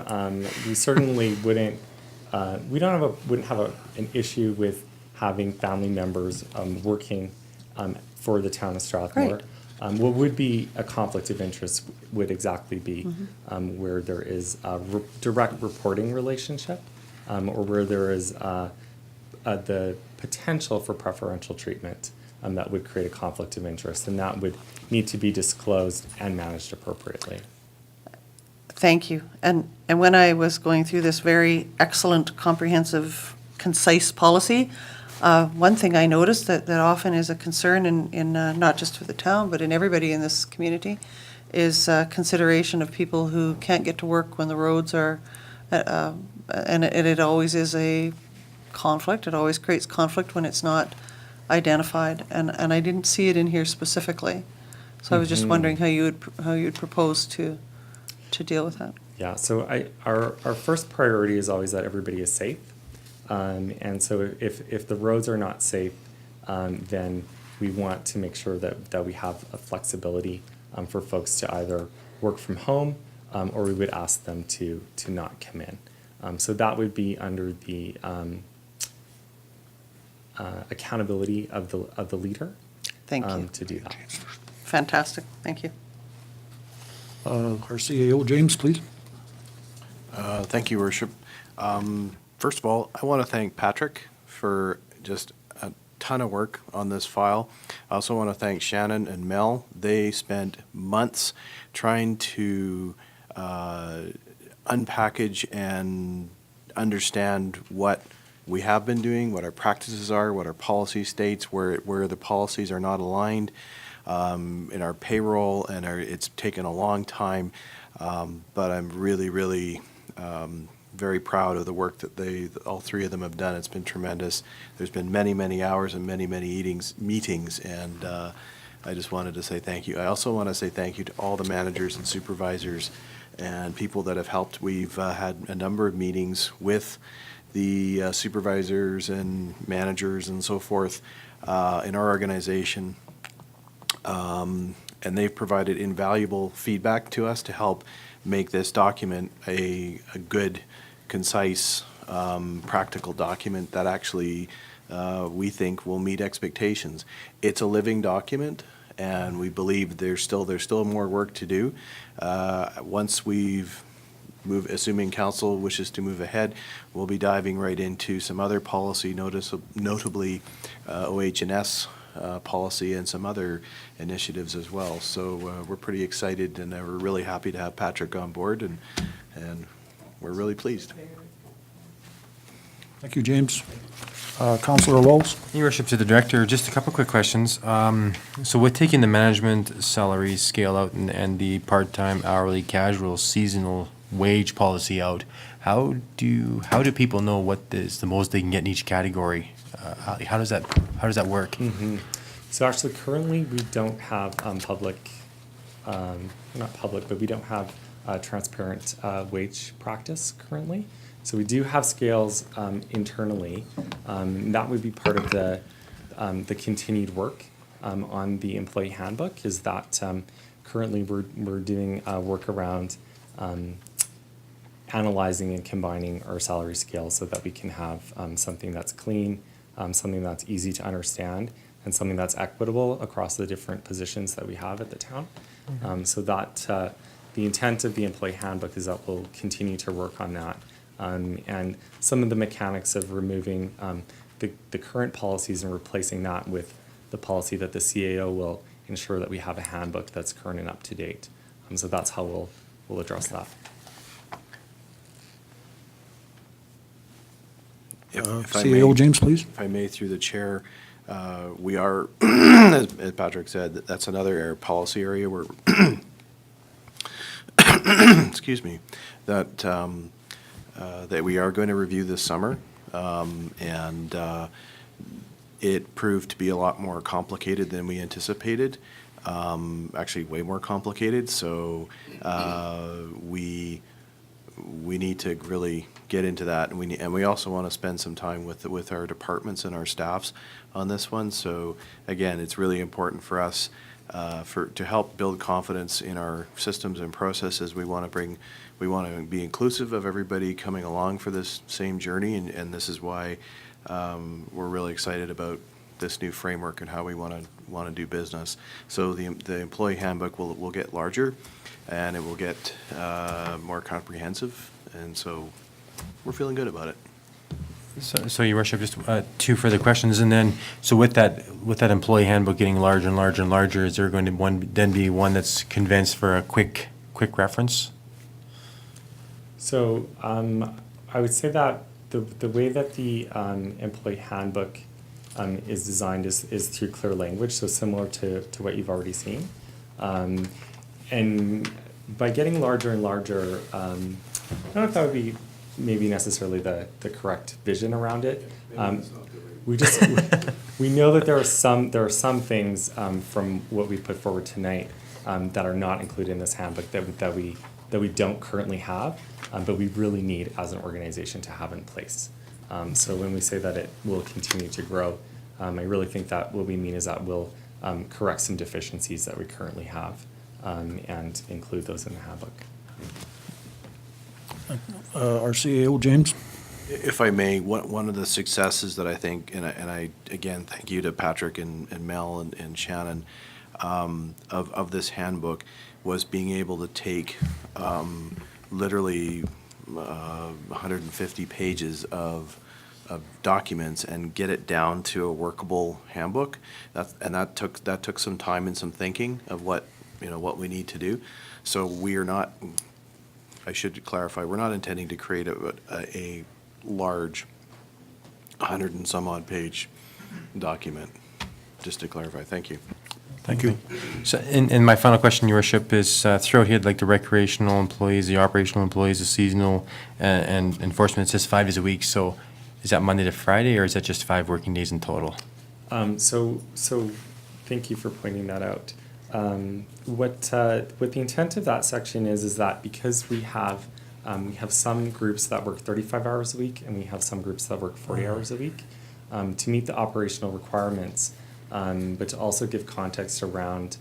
we certainly wouldn't have an issue with having family members working for the town of Strathmore. Right. What would be a conflict of interest would exactly be where there is a direct reporting relationship or where there is the potential for preferential treatment that would create a conflict of interest, and that would need to be disclosed and managed appropriately. Thank you. And when I was going through this very excellent, comprehensive, concise policy, one thing I noticed that often is a concern in not just for the town, but in everybody in this community, is consideration of people who can't get to work when the roads are, and it always is a conflict. It always creates conflict when it's not identified, and I didn't see it in here specifically. So I was just wondering how you'd propose to deal with that. Yeah, so our first priority is always that everybody is safe. And so if the roads are not safe, then we want to make sure that we have a flexibility for folks to either work from home or we would ask them to not come in. So that would be under the accountability of the leader. Thank you. To do that. Fantastic. Thank you. Our CAO, James, please. Thank you, Worship. First of all, I want to thank Patrick for just a ton of work on this file. I also want to thank Shannon and Mel. They spent months trying to unpackage and understand what we have been doing, what our practices are, what our policy states, where the policies are not aligned in our payroll, and it's taken a long time, but I'm really very proud of the work that all three of them have done. It's been tremendous. There's been many hours and many meetings, and I just wanted to say thank you. I also want to say thank you to all the managers and supervisors and people that have helped. We've had a number of meetings with the supervisors and managers and so forth in our organization, and they've provided invaluable feedback to us to help make this document a good, concise, practical document that actually we think will meet expectations. It's a living document, and we believe there's still more work to do. Once we've assuming council wishes to move ahead, we'll be diving right into some other policy, notably OH&S policy and some other initiatives as well. So we're pretty excited, and we're really happy to have Patrick on board, and we're really pleased. Thank you, James. Councillor Walls? Your worship, to the director, just a couple quick questions. So with taking the management salary scale out and the part-time, hourly, casual, seasonal wage policy out, how do people know what is the most they can get in each category? How does that work? Mm-hmm. So actually, currently, we don't have public, not public, but we don't have transparent wage practice currently. So we do have scales internally. That would be part of the continued work on the employee handbook, is that currently we're doing work around analyzing and combining our salary scales so that we can have something that's clean, something that's easy to understand, and something that's equitable across the different positions that we have at the town. So that the intent of the employee handbook is that we'll continue to work on that. And some of the mechanics of removing the current policies and replacing that with the policy that the CAO will ensure that we have a handbook that's current and up to date. So that's how we'll address that. If I CAO may, James, please. if I may, through the chair, we are, as Patrick said, that's another policy area where, excuse me, that we are going to review this summer. And it proved to be a lot more complicated than we anticipated, actually way more complicated. So we need to really get into that, and we also want to spend some time with our departments and our staffs on this one. So again, it's really important for us to help build confidence in our systems and processes. We want to be inclusive of everybody coming along for this same journey, and this is why we're really excited about this new framework and how we want to do business. So the employee handbook will get larger, and it will get more comprehensive, and so we're feeling good about it. So, Your Worship, just two further questions, and then, so with that employee handbook getting larger and larger and larger, is there going to then be one that's condensed for a quick reference? So I would say that the way that the employee handbook is designed is through clear language, so similar to what you've already seen. And by getting larger and larger, I don't know if that would be maybe necessarily the correct vision around it. We know that there are some things from what we put forward tonight that are not included in this handbook that we don't currently have, but we really need as an organization to have in place. So when we say that it will continue to grow, I really think that what we mean is that we'll correct some deficiencies that we currently have and include those in the handbook. Our CAO James? If I may, one of the successes that I think, and I again thank you to Patrick and Mel and Shannon of this handbook, was being able to take literally 150 pages of documents and get it down to a workable handbook. That took some time and some thinking of what we need to do. So we are not. I should clarify, we're not intending to create a large 100 and some odd page document, just to clarify. Thank you. Thank you. So, and my final question, Your Worship, is throughout here, like the recreational employees, the operational employees, the seasonal, and enforcement, it says 5 days a week. So is that Monday to Friday, or is that just 5 working days in total? So thank you for pointing that out. What the intent of that section is that because we have some groups that work 35 hours a week and we have some groups that work 40 hours a week, to meet the operational requirements, but to also give context around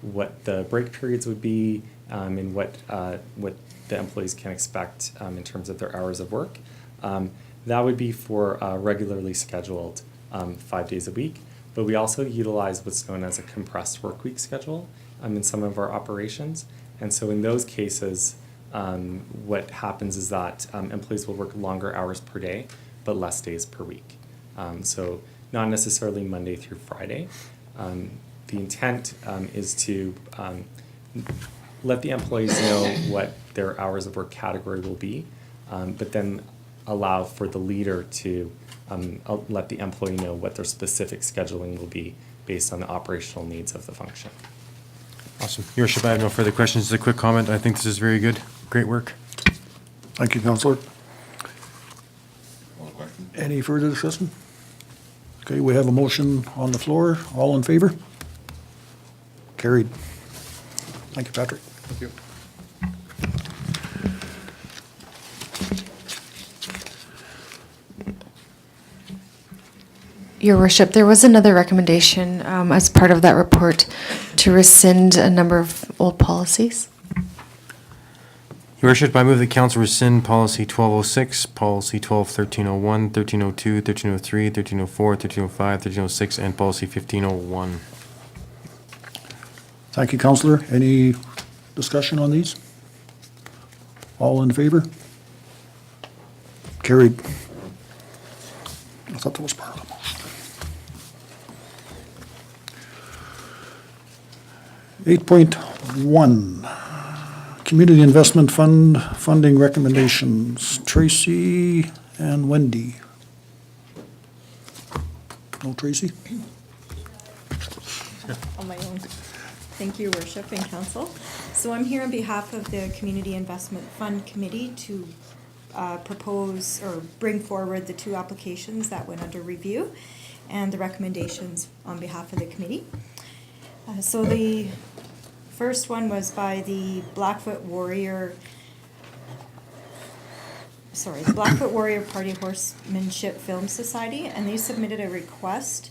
what the break periods would be and what the employees can expect in terms of their hours of work. That would be for regularly scheduled 5 days a week. But we also utilize what's known as a compressed work week schedule in some of our operations. And so in those cases, what happens is that employees will work longer hours per day, but less days per week. So not necessarily Monday through Friday. The intent is to let the employees know what their hours of work category will be, but then allow for the leader to let the employee know what their specific scheduling will be based on the operational needs of the function. Awesome. Your worship, I have no further questions. Just a quick comment. I think this is very good. Great work. Thank you, Councillor. Any further discussion? Okay, we have a motion on the floor. All in favor? Carried. Thank you, Patrick. Thank you. Your worship, there was another recommendation as part of that report to rescind a number of old policies. Your worship, I move the council rescind policy 1206, policy 121301, 1302, 1303, 1304, 1305, 1306, and policy 1501. Thank you, Councillor. Any discussion on these? All in favor? Carried. I thought that was part of the motion. 8.1, Community Investment Fund funding recommendations. Tracy and Wendy. No, Tracy? On my own. Thank you, Your Worship and Council. So I'm here on behalf of the Community Investment Fund Committee to propose or bring forward the two applications that went under review and the recommendations on behalf of the committee. So the first one was by the Blackfoot Warrior Party Horsemanship Film Society, and they submitted a request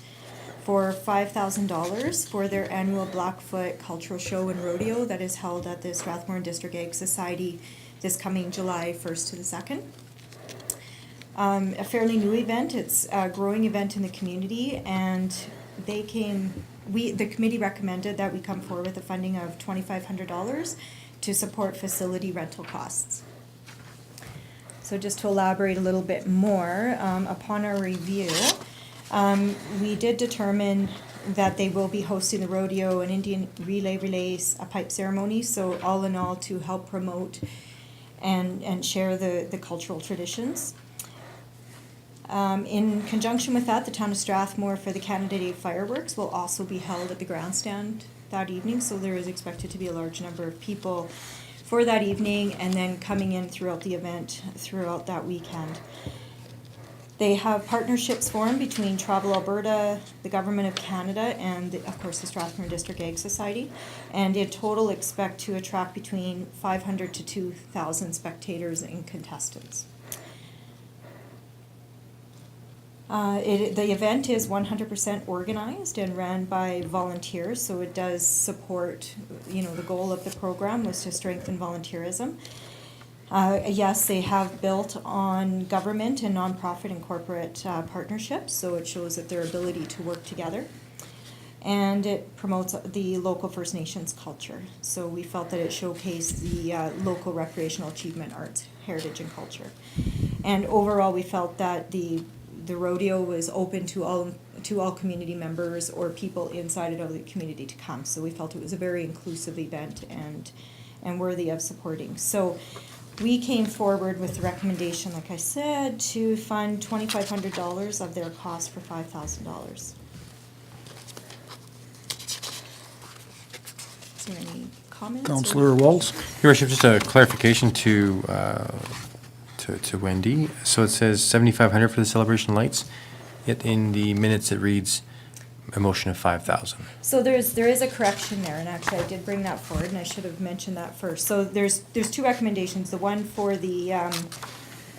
for $5,000 for their annual Blackfoot Cultural Show and Rodeo that is held at the Strathmore District Ag Society this coming July 1st to the 2nd. A fairly new event. It's a growing event in the community, and the committee recommended that we come forward with a funding of $2,500 to support facility rental costs. So just to elaborate a little bit more, upon our review, we did determine that they will be hosting the rodeo, an Indian relays, a pipe ceremony. So all in all, to help promote and share the cultural traditions. In conjunction with that, the town of Strathmore for the Canada Day fireworks will also be held at the grandstand that evening. So there is expected to be a large number of people for that evening and then coming in throughout the event throughout that weekend. They have partnerships formed between Travel Alberta, the Government of Canada, and of course the Strathmore District Ag Society. And in total expect to attract between 500 to 2,000 spectators and contestants. The event is 100% organized and ran by volunteers, so it does support, the goal of the program was to strengthen volunteerism. Yes, they have built on government and nonprofit and corporate partnerships, so it shows that their ability to work together. And it promotes the local First Nations culture. So we felt that it showcased the local recreational achievement, arts, heritage, and culture. And overall, we felt that the rodeo was open to all community members or people inside of the community to come. So we felt it was a very inclusive event and worthy of supporting. So we came forward with the recommendation, like I said, to fund $2,500 of their cost for $5,000. Is there any comments? Councillor Walz? Your worship, just a clarification to Wendy. So it says 7,500 for the celebration lights, yet in the minutes it reads a motion of 5,000. So there is a correction there, and actually I did bring that forward, and I should have mentioned that first. So there's two recommendations, the one for the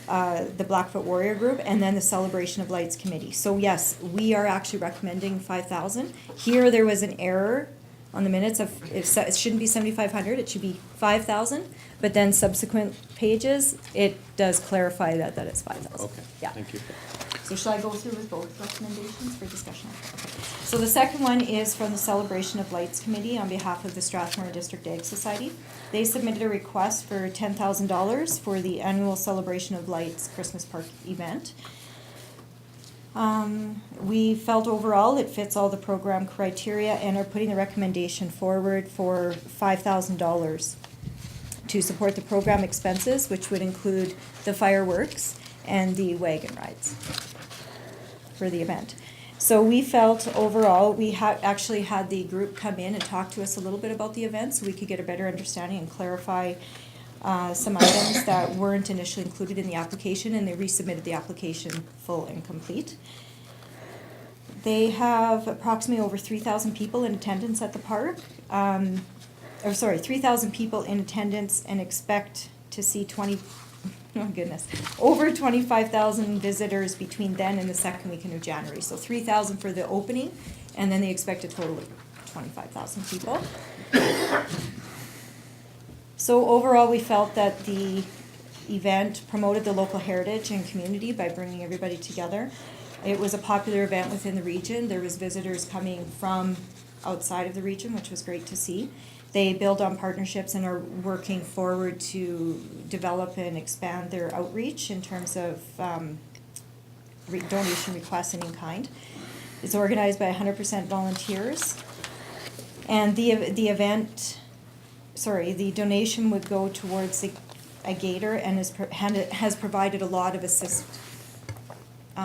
Blackfoot Warrior Group, and then the Celebration of Lights Committee. So yes, we are actually recommending 5,000. Here there was an error on the minutes of, it shouldn't be 7,500, it should be 5,000, but then subsequent pages, it does clarify that it's 5,000. Okay, Yeah. thank you. So shall I go through with both recommendations for discussion? Okay. So the second one is from the Celebration of Lights Committee on behalf of the Strathmore District Ag Society. They submitted a request for $10,000 for the annual Celebration of Lights Christmas Park event. We felt overall it fits all the program criteria and are putting the recommendation forward for $5,000 to support the program expenses, which would include the fireworks and the wagon rides for the event. So we felt overall, we actually had the group come in and talk to us a little bit about the event so we could get a better understanding and clarify some items that weren't initially included in the application, and they resubmitted the application full and complete. They have approximately over 3,000 people in attendance at the park. 3,000 people in attendance and expect to see over 25,000 visitors between then and the second weekend of January. So 3,000 for the opening, and then they expect a total of 25,000 people. So overall, we felt that the event promoted the local heritage and community by bringing everybody together. It was a popular event within the region. There was visitors coming from outside of the region, which was great to see. They build on partnerships and are working forward to develop and expand their outreach in terms of donation requests and in kind. It's organized by 100% volunteers. And the donation would go towards a gator and has provided a lot of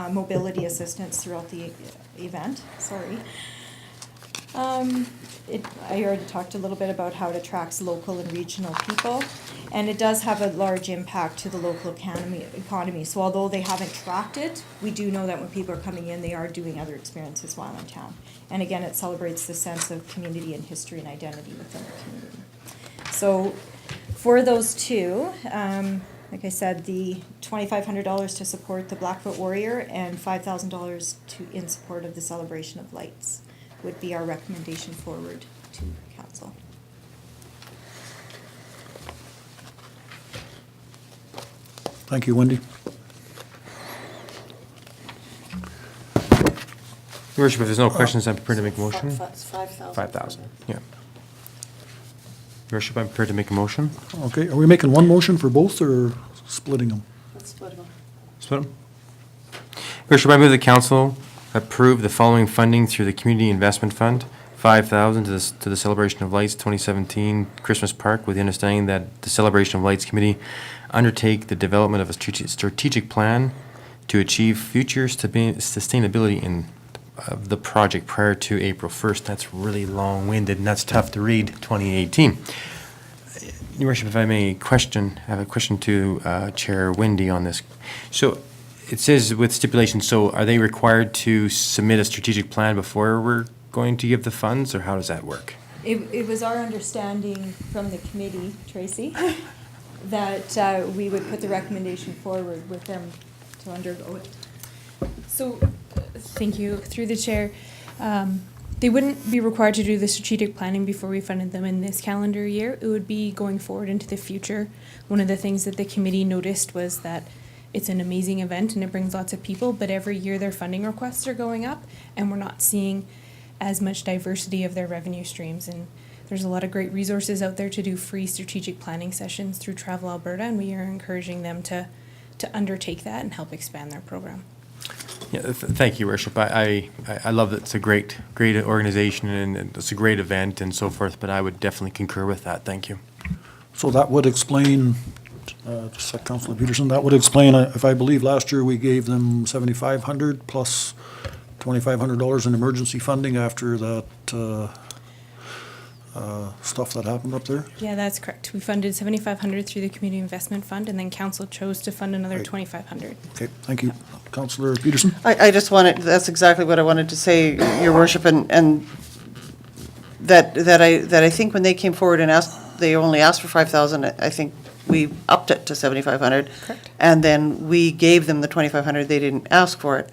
mobility assistance throughout the event. I already talked a little bit about how it attracts local and regional people, and it does have a large impact to the local economy. So although they haven't tracked it, we do know that when people are coming in, they are doing other experiences while in town. And again, it celebrates the sense of community and history and identity within the community. So for those two, like I said, the $2,500 to support the Blackfoot Warrior and $5,000 in support of the Celebration of Lights would be our recommendation forward to council. Thank you, Wendy. Your worship, if there's no questions, I'm prepared to make a motion. That's 5,000. 5,000, yeah. Your worship, I'm prepared to make a motion. Okay, are we making one motion for both or splitting them? Let's split them. Split them. Your worship, I move the council approve the following funding through the Community Investment Fund, $5,000 to the Celebration of Lights 2017 Christmas Park, with the understanding that the Celebration of Lights Committee undertake the development of a strategic plan to achieve future sustainability of the project prior to April 1st. That's really long-winded and that's tough to read, 2018. Your worship, if I may have a question to Chair Wendy on this. So it says with stipulation, so are they required to submit a strategic plan before we're going to give the funds, or how does that work? It was our understanding from the committee, Tracy, that we would put the recommendation forward with them to undergo it. So, thank you. Through the chair, they wouldn't be required to do the strategic planning before we funded them in this calendar year. It would be going forward into the future. One of the things that the committee noticed was that it's an amazing event and it brings lots of people, but every year their funding requests are going up and we're not seeing as much diversity of their revenue streams. And there's a lot of great resources out there to do free strategic planning sessions through Travel Alberta, and we are encouraging them to undertake that and help expand their program. Yeah, thank you, Worship. I love that it's a great organization and it's a great event and so forth, but I would definitely concur with that. Thank you. So that would explain, just like Councillor Peterson, that would explain, if I believe last year we gave them $7,500 plus $2,500 in emergency funding after that stuff that happened up there? Yeah, that's correct. We funded $7,500 through the Community Investment Fund, and then council chose to fund another Right. $2,500. Okay, thank you. Councillor Peterson? I just wanted, that's exactly what I wanted to say, Your Worship, and that I think when they came forward and asked, they only asked for 5,000, I think we upped it to 7,500. Correct. And then we gave them the 2,500, they didn't ask for it.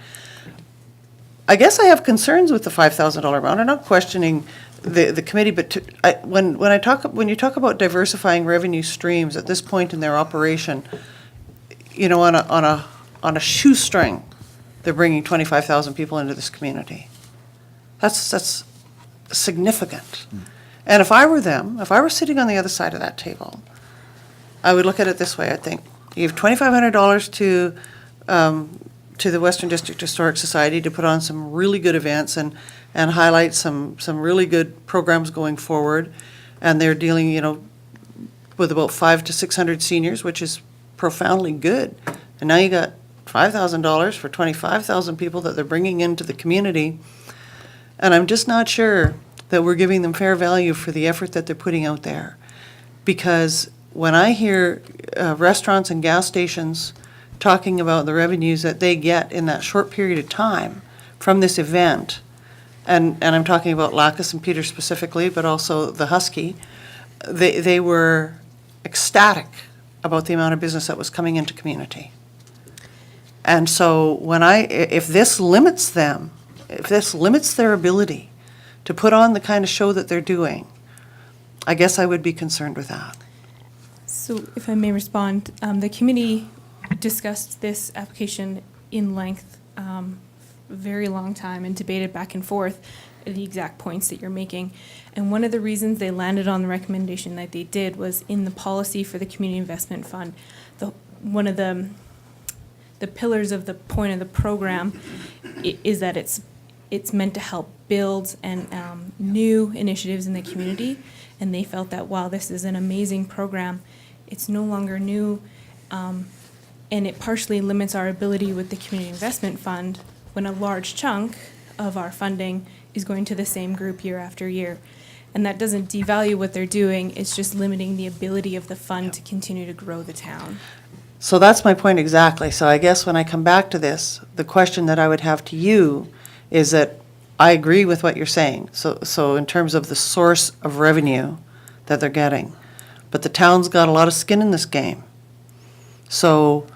I guess I have concerns with the $5,000 amount. I'm not questioning the committee, but when you talk about diversifying revenue streams at this point in their operation, you know, on a shoestring, they're bringing 25,000 people into this community. That's significant. And if I were them, if I were sitting on the other side of that table, I would look at it this way. I think you have $2,500 to the Western District Historic Society to put on some really good events and highlight some really good programs going forward. And they're dealing, with about 500 to 600 seniors, which is profoundly good. And now you got $5,000 for 25,000 people that they're bringing into the community. And I'm just not sure that we're giving them fair value for the effort that they're putting out there. Because when I hear restaurants and gas stations talking about the revenues that they get in that short period of time from this event, and I'm talking about Lacus and Peter specifically, but also the Husky, they were ecstatic about the amount of business that was coming into community. And so if this limits them, if this limits their ability to put on the kind of show that they're doing, I guess I would be concerned with that. So if I may respond, the committee discussed this application in length, a very long time, and debated back and forth the exact points that you're making. And one of the reasons they landed on the recommendation that they did was in the policy for the Community Investment Fund. One of the pillars of the point of the program is that it's meant to help build and new initiatives in the community. And they felt that while this is an amazing program, it's no longer new, and it partially limits our ability with the Community Investment Fund when a large chunk of our funding is going to the same group year after year. And that doesn't devalue what they're doing, it's just limiting the ability of the fund to continue to grow the town. So that's my point exactly. So I guess when I come back to this, the question that I would have to you is that I agree with what you're saying. So in terms of the source of revenue that they're getting, but the town's got a lot of skin in this game. So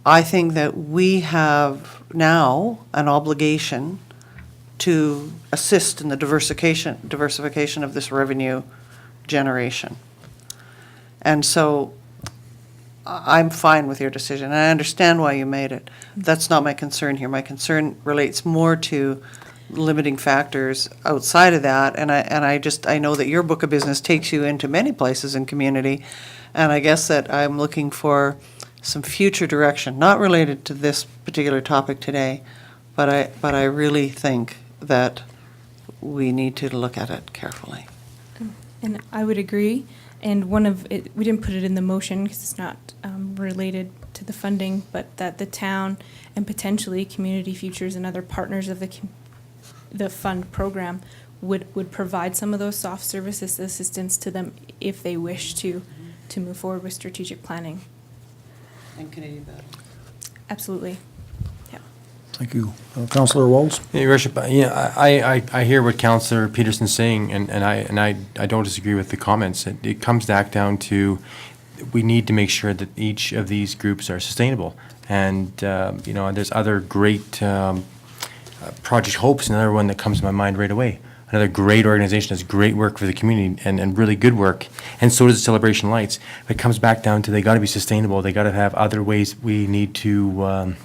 I think that we have now an obligation to assist in the diversification of this revenue generation. And so I'm fine with your decision, and I understand why you made it. That's not my concern here. My concern relates more to limiting factors outside of that, and I know that your book of business takes you into many places in community, and I guess that I'm looking for some future direction, not related to this particular topic today, but I really think that we need to look at it carefully. And I would agree. And one of it, we didn't put it in the motion because it's not related to the funding, but that the town and potentially Community Futures and other partners of the fund program would provide some of those soft services assistance to them if they wish to move forward with strategic planning. And Canadian Battle. Absolutely. Yeah. Thank you. Councillor Walz? Your Worship, I hear what Councillor Peterson's saying, and I don't disagree with the comments. It comes back down to we need to make sure that each of these groups are sustainable. And, there's other great Project Hope's another one that comes to my mind right away. Another great organization does great work for the community and really good work. And so does Celebration Lights. But it comes back down to they got to be sustainable. They got to have other ways we need to.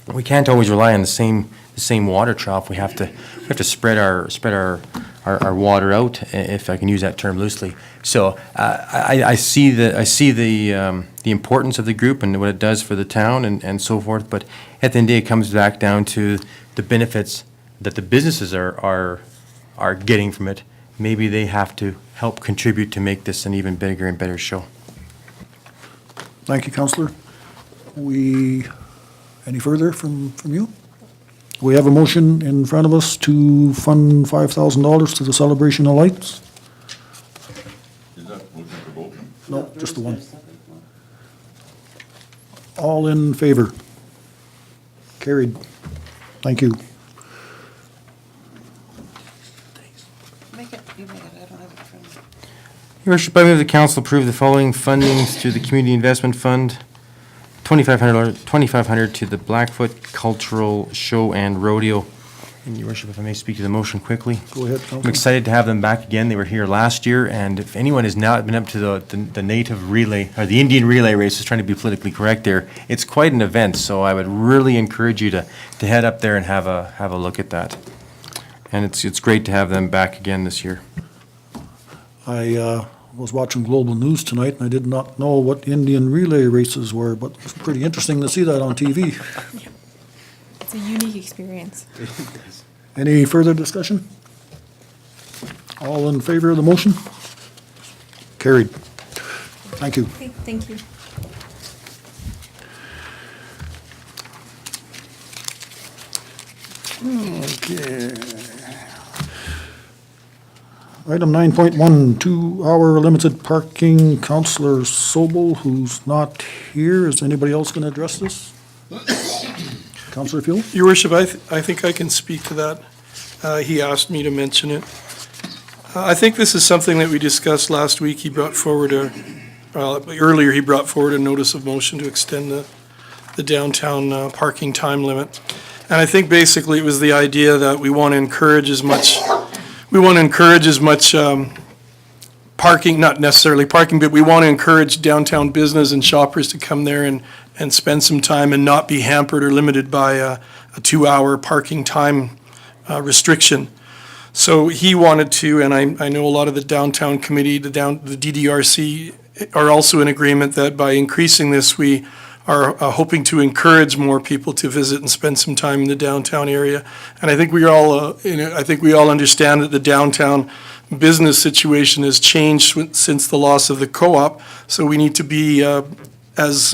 We can't always rely on the same water trough. We have to spread our water out, if I can use that term loosely. So I see the importance of the group and what it does for the town and so forth. But at the end of the day, it comes back down to the benefits that the businesses are getting from it. Maybe they have to help contribute to make this an even bigger and better show. Thank you, Councillor. Any further from you? We have a motion in front of us to fund $5,000 to the Celebration of Lights. Is that motion for both? No, just the one. All in favor? Carried. Thank you. You make it, I don't have it in front of me. Your Worship, I move the council approve the following fundings to the Community Investment Fund. $2,500 to the Blackfoot Cultural Show and Rodeo. And Your Worship, if I may speak to the motion quickly. Go ahead, I'm Councillor. excited to have them back again. They were here last year, and if anyone has not been up to the native relay, or the Indian relay race, is trying to be politically correct there, it's quite an event, so I would really encourage you to head up there and have a look at that. And it's great to have them back again this year. I was watching Global News tonight, and I did not know what Indian relay races were, but it's pretty interesting to see that on TV. It's a unique experience. Any further discussion? All in favor of the motion? Carried. Thank you. Okay, thank you. Okay. Item 9.1, 2-hour limited parking, Counselor Sobel, who's not here. Is anybody else going to address this? Counselor Field? Your worship, I think I can speak to that. He asked me to mention it. I think this is something that we discussed last week. He brought forward earlier he brought forward a notice of motion to extend the downtown parking time limit. And I think basically it was the idea that we want to encourage as much parking, not necessarily parking, but we want to encourage downtown business and shoppers to come there and spend some time and not be hampered or limited by a 2-hour parking time restriction. So he wanted to, and I know a lot of the downtown committee, the DDRC are also in agreement that by increasing this, we are hoping to encourage more people to visit and spend some time in the downtown area. And I think we all understand that the downtown business situation has changed since the loss of the co-op. So we need to be as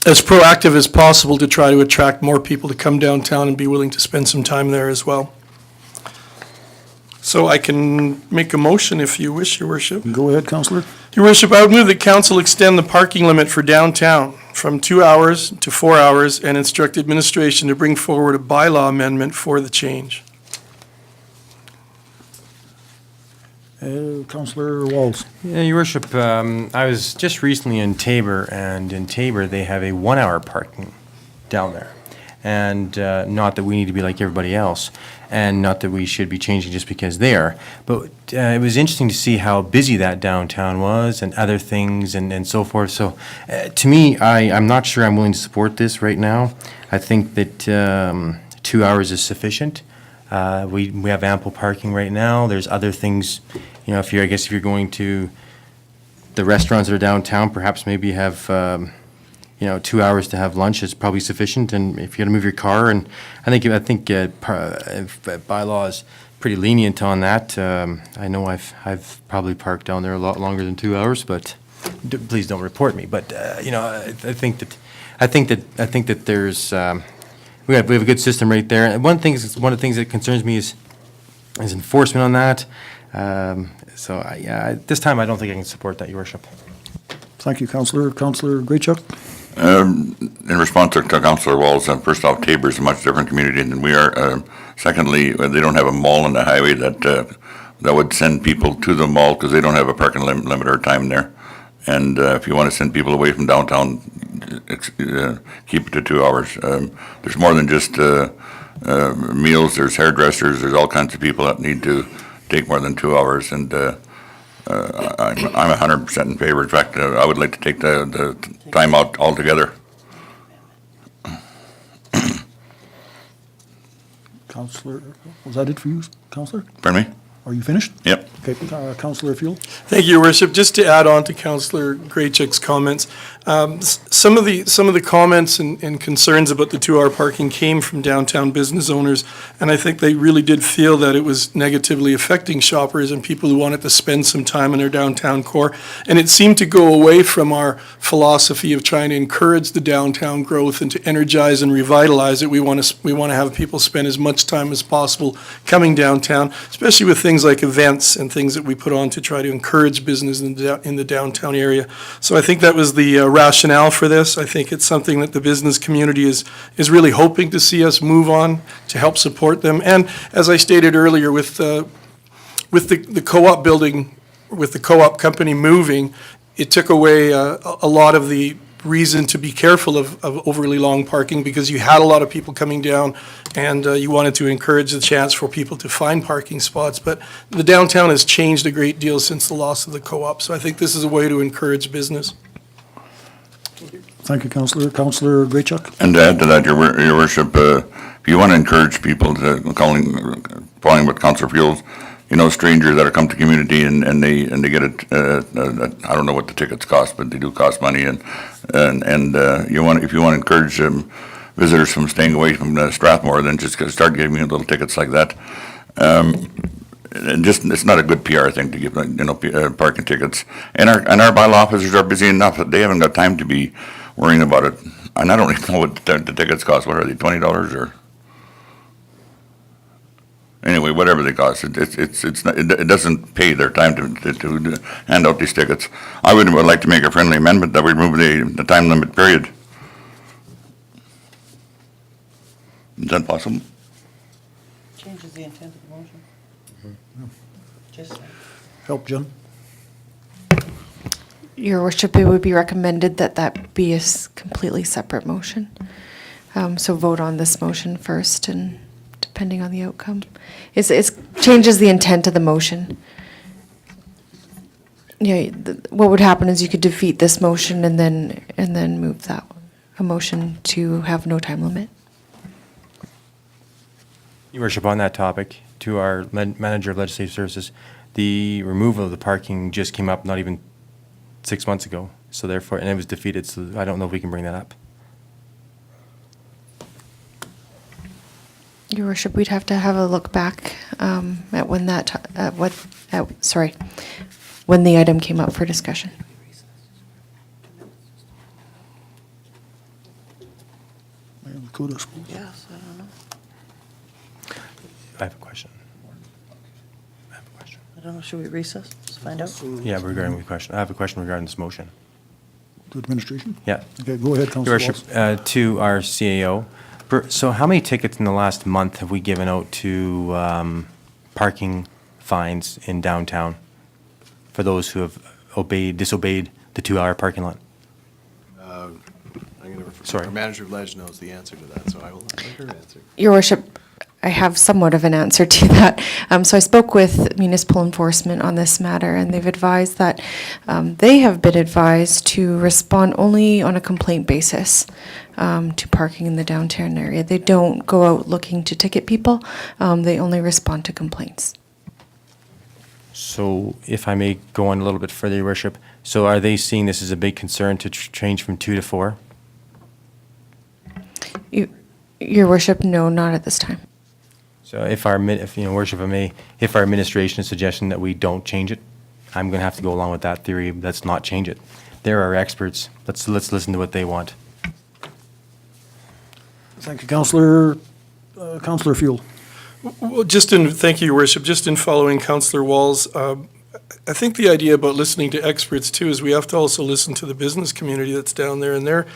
proactive as possible to try to attract more people to come downtown and be willing to spend some time there as well. So I can make a motion if you wish, Your Worship. Go ahead, Counselor. Your Worship, I would move that council extend the parking limit for downtown from 2 hours to 4 hours and instruct administration to bring forward a bylaw amendment for the change. Counselor Walz. Yeah, Your Worship, I was just recently in Tabor, and in Tabor, they have a 1-hour parking down there. And not that we need to be like everybody else, and not that we should be changing just because they are. But it was interesting to see how busy that downtown was and other things and so forth. So to me, I'm not sure I'm willing to support this right now. I think that 2 hours is sufficient. We have ample parking right now. There's other things, you know, if you're going to the restaurants that are downtown, perhaps maybe have 2 hours to have lunch is probably sufficient. And if you're gonna move your car, and I think bylaw is pretty lenient on that. I know I've probably parked down there a lot longer than 2 hours, but please don't report me. But I think that there's we have a good system right there. And one of the things that concerns me is enforcement on that. This time I don't think I can support that, Your Worship. Thank you, Counselor. Counselor Graychuk? In response to Councillor Walz, first off, Tabor is a much different community than we are. Secondly, they don't have a mall on the highway that would send people to the mall because they don't have a parking limit or time there. And if you want to send people away from downtown, keep it to 2 hours. There's more than just meals. There's hairdressers. There's all kinds of people that need to take more than 2 hours. And I'm 100% in favor. In fact, I would like to take the time out altogether. Counselor, was that it for you, Counselor? Pardon me? Are you finished? Yep. Okay, Counselor Field? Thank you, Your Worship. Just to add on to Councillor Graychuk's comments, some of the comments and concerns about the 2-hour parking came from downtown business owners, and I think they really did feel that it was negatively affecting shoppers and people who wanted to spend some time in their downtown core. And it seemed to go away from our philosophy of trying to encourage the downtown growth and to energize and revitalize it. We want to have people spend as much time as possible coming downtown, especially with things like events and things that we put on to try to encourage business in the downtown area. So I think that was the rationale for this. I think it's something that the business community is really hoping to see us move on to help support them. And as I stated earlier, with the co-op building, with the co-op company moving, it took away a lot of the reason to be careful of overly long parking because you had a lot of people coming down and you wanted to encourage the chance for people to find parking spots. But the downtown has changed a great deal since the loss of the co-op. So I think this is a way to encourage business. Thank you, Counselor. Counselor Graychuk? And to add to that, Your Worship, if if you want to encourage people to, following what Councillor feels, you know, strangers that are come to community and they get I don't know what the tickets cost, but they do cost money, and if you want to encourage visitors from staying away from Strathmore, then just start giving little tickets like that. And just, it's not a good PR thing to give, parking tickets. And our bylaw officers are busy enough that they haven't got time to be worrying about it. And I don't even know what the tickets cost. What are they, $20 or? Anyway, whatever they cost, it doesn't pay their time to hand out these tickets. I would like to make a friendly amendment that we remove the time limit period. Is that possible? Changes the intent of the motion. Just Help, Jen? Your worship, it would be recommended that that be a completely separate motion. So vote on this motion first, and depending on the outcome. It changes the intent of the motion. Yeah, what would happen is you could defeat this motion and then move that one, a motion to have no time limit. Your worship, on that topic, to our manager of legislative services, the removal of the parking just came up not even 6 months ago. So therefore, and it was defeated, so I don't know if we can bring that up. Your worship, we'd have to have a look back at when when the item came up for discussion. Yes, I don't know. I have a question. I don't know, should we recess? Just find out? Yeah, regarding the question. I have a question regarding this motion. To administration? Yeah. Okay, go ahead, Your Councillor worship, Walz. to our CAO, so how many tickets in the last month have we given out to parking fines in downtown for those who have disobeyed the 2-hour parking lot? I'm going to refer, Sorry. our manager of ledge knows the answer to that, so I will let her answer. Your worship, I have somewhat of an answer to that. So I spoke with municipal enforcement on this matter, and they've advised that they have been advised to respond only on a complaint basis to parking in the downtown area. They don't go out looking to ticket people. They only respond to complaints. So if I may go on a little bit further, Your worship, so are they seeing this as a big concern to change from 2 to 4? Your worship, no, not at this time. So if worship, if our administration is suggesting that we don't change it, I'm going to have to go along with that theory. Let's not change it. They're our experts. Let's listen to what they want. Thank you, Councillor. Councillor Fuel. Well, thank you, Your Worship. Just in following Councillor Walz, I think the idea about listening to experts too is we have to also listen to the business community that's down there, and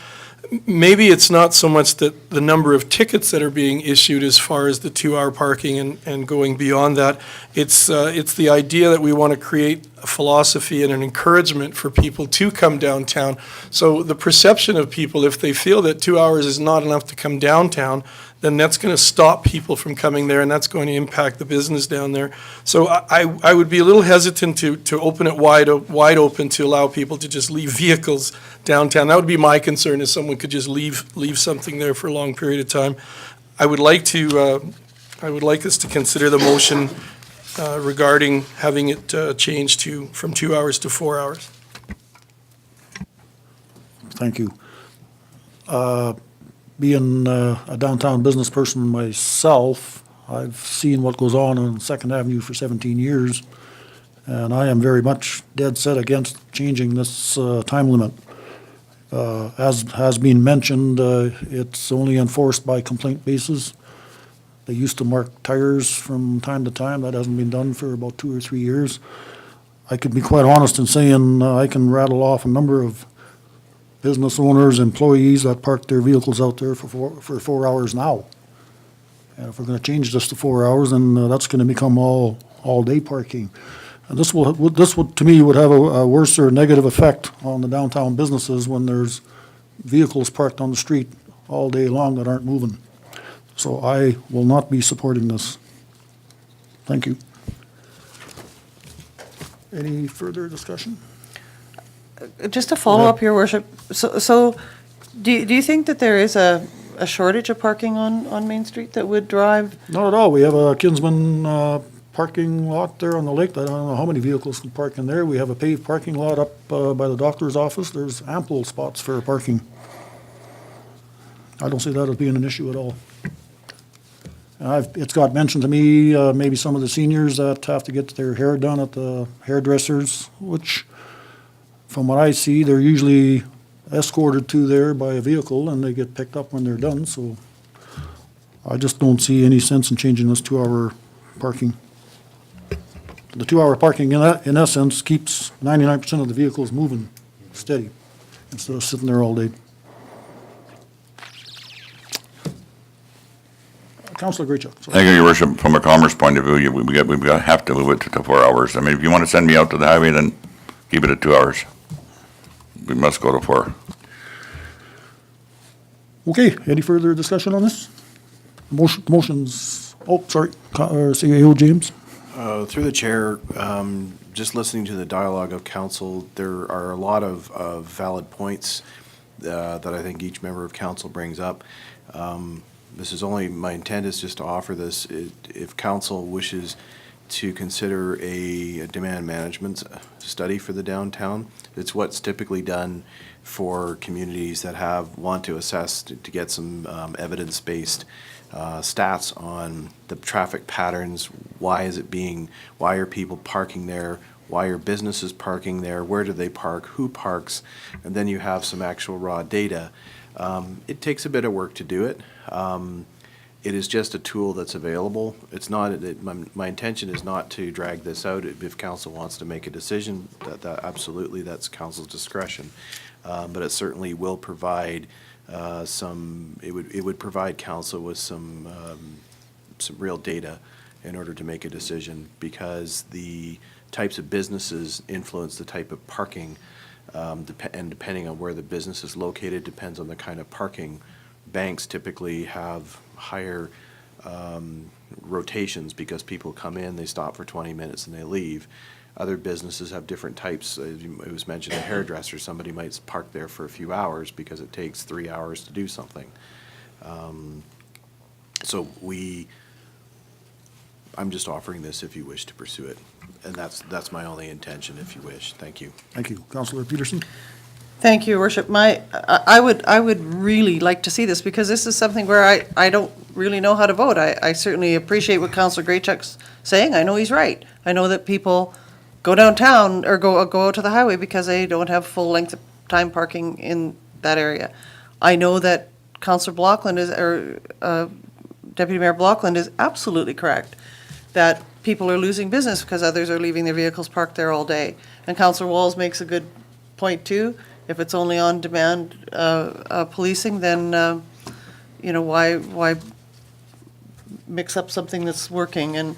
maybe it's not so much that the number of tickets that are being issued as far as the 2-hour parking and going beyond that. It's the idea that we want to create a philosophy and an encouragement for people to come downtown. So the perception of people, if they feel that 2 hours is not enough to come downtown, then that's going to stop people from coming there, and that's going to impact the business down there. So I would be a little hesitant to open it wide open to allow people to just leave vehicles downtown. That would be my concern, is someone could just leave something there for a long period of time. I would like us to consider the motion regarding having it changed from 2 hours to 4 hours. Thank you. Being a downtown business person myself, I've seen what goes on 2nd Avenue for 17 years, and I am very much dead set against changing this time limit. As has been mentioned, it's only enforced by complaint basis. They used to mark tires from time to time. That hasn't been done for about 2 or 3 years. I could be quite honest in saying I can rattle off a number of business owners, employees that park their vehicles out there for 4 hours now. And if we're going to change this to 4 hours, then that's going to become all-day parking. And this would, to me, would have a worse or negative effect on the downtown businesses when there's vehicles parked on the street all day long that aren't moving. So I will not be supporting this. Thank you. Any further discussion? Just to follow up, Your Worship, so do you think that there is a shortage of parking on Main Street that would drive? Not at all. We have a Kinsman parking lot there on the lake. I don't know how many vehicles can park in there. We have a paved parking lot up by the doctor's office. There's ample spots for parking. I don't see that as being an issue at all. It's got mentioned to me, maybe some of the seniors that have to get their hair done at the hairdressers, which, from what I see, they're usually escorted to there by a vehicle and they get picked up when they're done, so I just don't see any sense in changing this 2-hour parking. The 2-hour parking, in essence, keeps 99% of the vehicles moving steady instead of sitting there all day. Councillor Graychuk. sorry. Thank you, Your Worship. From a commerce point of view, we have to move it to 4 hours. I mean, if you want to send me out to the highway, then keep it at 2 hours. We must go to 4. Okay, any further discussion on this? Motions, sorry, CAO James? Through the chair, just listening to the dialogue of council, there are a lot of valid points that I think each member of council brings up. This is only, my intent is just to offer this, if council wishes to consider a demand management study for the downtown. It's what's typically done for communities that want to assess, to get some evidence-based stats on the traffic patterns. Why are people parking there? Why are businesses parking there? Where do they park? Who parks? And then you have some actual raw data. It takes a bit of work to do it. It is just a tool that's available. It's not, my intention is not to drag this out. If council wants to make a decision, that absolutely, that's council's discretion. But it certainly will provide it would provide council with some real data in order to make a decision, because the types of businesses influence the type of parking, and depending on where the business is located depends on the kind of parking. Banks typically have higher rotations because people come in, they stop for 20 minutes and they leave. Other businesses have different types. It was mentioned a hairdresser. Somebody might park there for a few hours because it takes 3 hours to do something. So I'm just offering this if you wish to pursue it. And that's my only intention, if you wish. Thank you. Thank you. Councillor Peterson? Thank you, Your Worship. I would really like to see this, because this is something where I don't really know how to vote. I certainly appreciate what Councillor Graychuk's saying. I know he's right. I know that people go downtown or go out to the highway because they don't have full length of time parking in that area. I know that Councillor Blockland Deputy Mayor Blockland is absolutely correct, that people are losing business because others are leaving their vehicles parked there all day. And Councillor Walls makes a good point too. If it's only on demand policing, then why mix up something that's working? And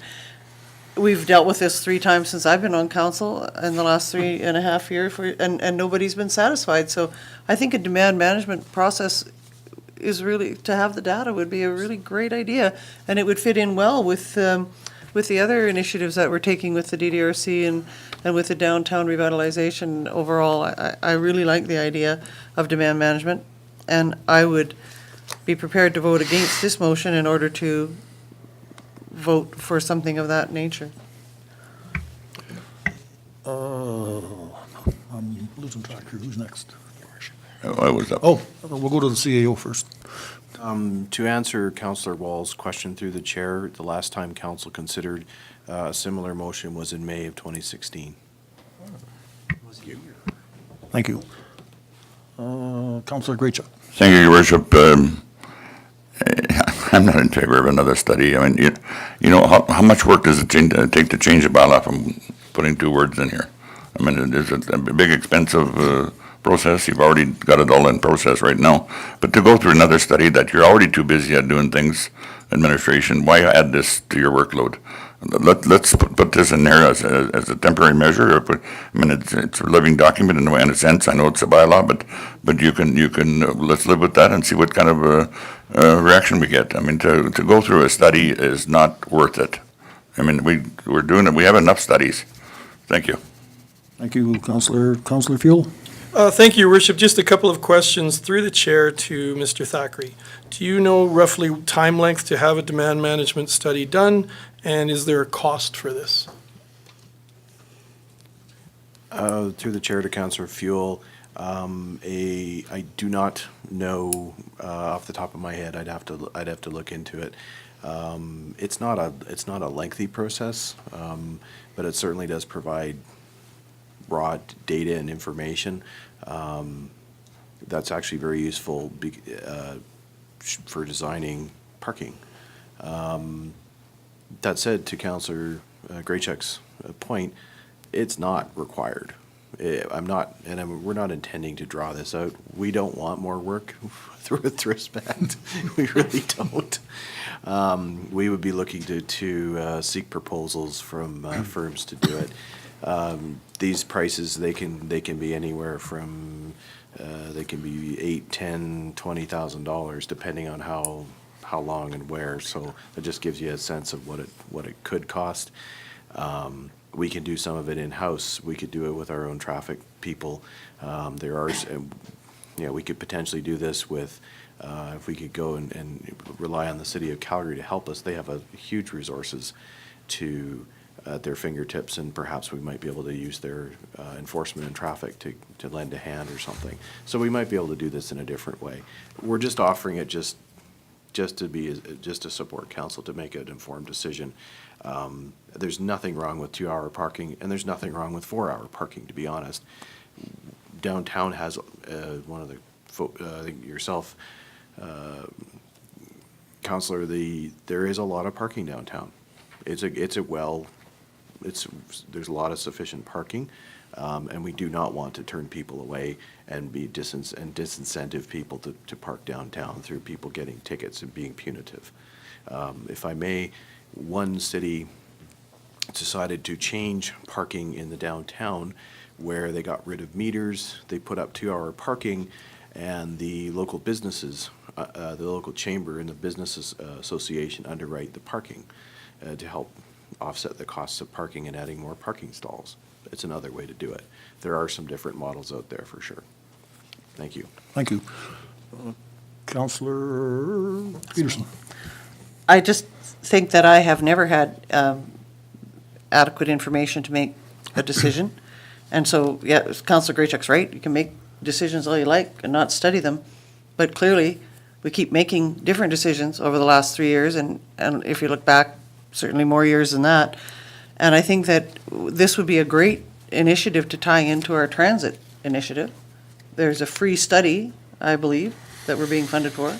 we've dealt with this 3 times since I've been on council in the last 3.5 years, and nobody's been satisfied. So I think a demand management process is really, to have the data would be a really great idea, and it would fit in well with the other initiatives that we're taking with the DDRC and with the downtown revitalization overall. I really like the idea of demand management, and I would be prepared to vote against this motion in order to vote for something of that nature. I'm losing track here. Who's next? I was up. Oh, we'll go to the CAO first. To answer Councillor Wall's question through the chair, the last time council considered a similar motion was in May of 2016. Thank you. Councillor Graychuk. Thank you, Your Worship. I'm not in favor of another study. I mean, you know, how much work does it take to change a bylaw from putting 2 words in here? I mean, it's a big, expensive process. You've already got it all in process right now. But to go through another study that you're already too busy at doing things, administration, why add this to your workload? Let's put this in there as a temporary measure. I mean, it's a living document in a sense. I know it's a bylaw, but you can let's live with that and see what kind of reaction we get. I mean, to go through a study is not worth it. I mean, we're doing it. We have enough studies. Thank you. Thank you, Councillor Fuel. Thank you, Your Worship. Just a couple of questions through the chair to Mr. Thackeray. Do you know roughly time length to have a demand management study done, and is there a cost for this? Through the chair to Councillor Fuel, I do not know off the top of my head. I'd have to look into it. It's not a lengthy process, but it certainly does provide raw data and information. That's actually very useful for designing parking. That said, to Councillor Graychuk's point, it's not required. We're not intending to draw this out. We don't want more work, with respect. We really don't. We would be looking to seek proposals from firms to do it. These prices, they can be anywhere from, they can be $8,000, $10,000, $20,000, depending on how long and where. So it just gives you a sense of what it could cost. We can do some of it in-house. We could do it with our own traffic people. We could potentially do this with, if we could go and rely on the city of Calgary to help us. They have a huge resources at their fingertips, and perhaps we might be able to use their enforcement and traffic to lend a hand or something. So we might be able to do this in a different way. We're just offering it just to support council to make an informed decision. There's nothing wrong with 2-hour parking, and there's nothing wrong with 4-hour parking, to be honest. Downtown has one of the, I think yourself, Councillor, there is a lot of parking downtown. There's a lot of sufficient parking, and we do not want to turn people away and disincentive people to park downtown through people getting tickets and being punitive. If I may, one city decided to change parking in the downtown where they got rid of meters, they put up 2-hour parking, and the local businesses, the local chamber and the business association underwrite the parking to help offset the costs of parking and adding more parking stalls. It's another way to do it. There are some different models out there for sure. Thank you. Thank you. Councillor Peterson. I just think that I have never had adequate information to make a decision. And so, yeah, Councillor Graychuk's right. You can make decisions all you like and not study them. But clearly, we keep making different decisions over the last 3 years. And if you look back, certainly more years than that. And I think that this would be a great initiative to tie into our transit initiative. There's a free study, I believe, that we're being funded for.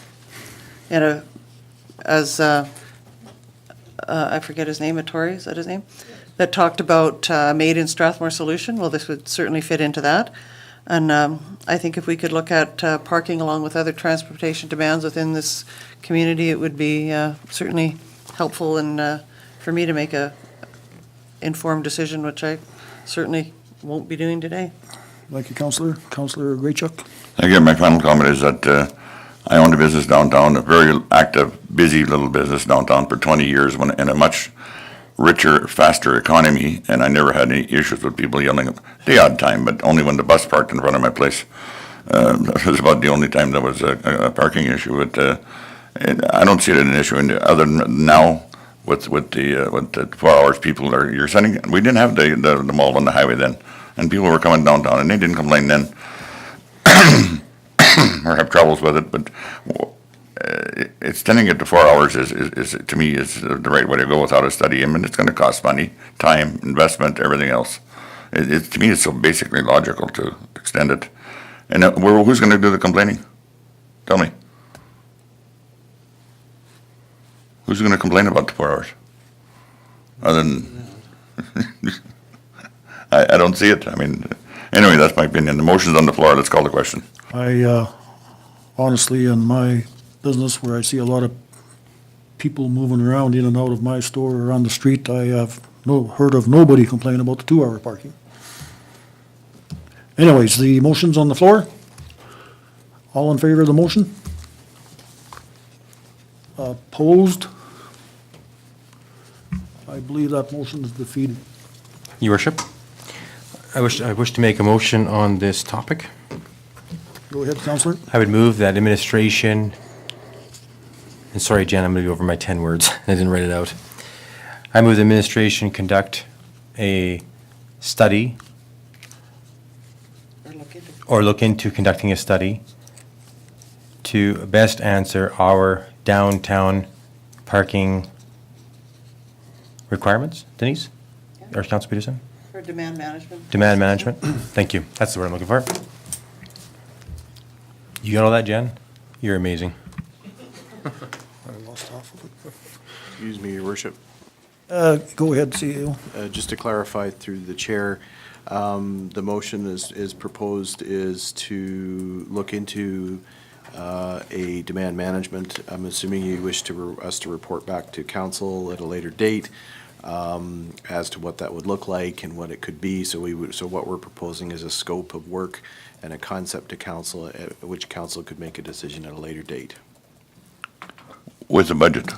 And I forget his name, Ettore, is that his name? That talked about made in Strathmore solution. Well, this would certainly fit into that. And I think if we could look at parking along with other transportation demands within this community, it would be certainly helpful and for me to make a informed decision, which I certainly won't be doing today. Thank you, Councillor. Councillor Graychuk. Again, my final comment is that I owned a business downtown, a very active, busy little business downtown for 20 years in a much richer, faster economy, and I never had any issues with people yelling at the odd time, but only when the bus parked in front of my place. That was about the only time there was a parking issue. But I don't see it as an issue. And other than now, with the 4 hours, you're sending. We didn't have the mall on the highway then, and people were coming downtown, and they didn't complain then, or have troubles with it. But extending it to 4 hours is to me is the right way to go without a study. I mean, it's going to cost money, time, investment, everything else. To me, it's so basically logical to extend it. And who's going to do the complaining? Tell me. Who's going to complain about the 4 hours? Other than, I don't see it. I mean, anyway, that's my opinion. The motion's on the floor. Let's call the question. I honestly, in my business where I see a lot of people moving around in and out of my store or on the street, I have heard of nobody complain about the 2-hour parking. Anyways, the motion's on the floor. All in favor of the motion? Opposed? I believe that motion is defeated. Your Worship, I wish to make a motion on this topic. Go ahead, Counselor. I would move that administration, and sorry, Jen, I'm going to go over my 10 words. I didn't write it out. I move the administration conduct a study or look into conducting a study to best answer our downtown parking requirements. Denise? Or Council Peterson? For demand management. Demand management? Thank you. That's the word I'm looking for. You got all that, Jen? You're amazing. I lost half of it. Excuse me, Your Worship. Go ahead, CEO. Just to clarify through the chair, the motion is proposed is to look into a demand management. I'm assuming you wish us to report back to council at a later date as to what that would look like and what it could be. So what we're proposing is a scope of work and a concept to council, at which council could make a decision at a later date. With the budget.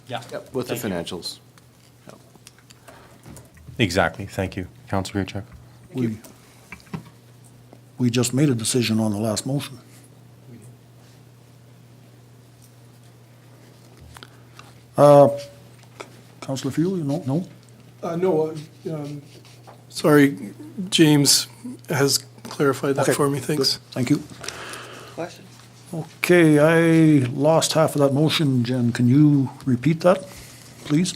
Yeah. With the financials. Exactly. Thank you. Councilor Graychuk. We just made a decision on the last motion. Counselor Fuel, you know? No? No, sorry, James has clarified that Okay, for me, good. thanks. Thank you. Question? Okay, I lost half of that motion. Jen, can you repeat that, please?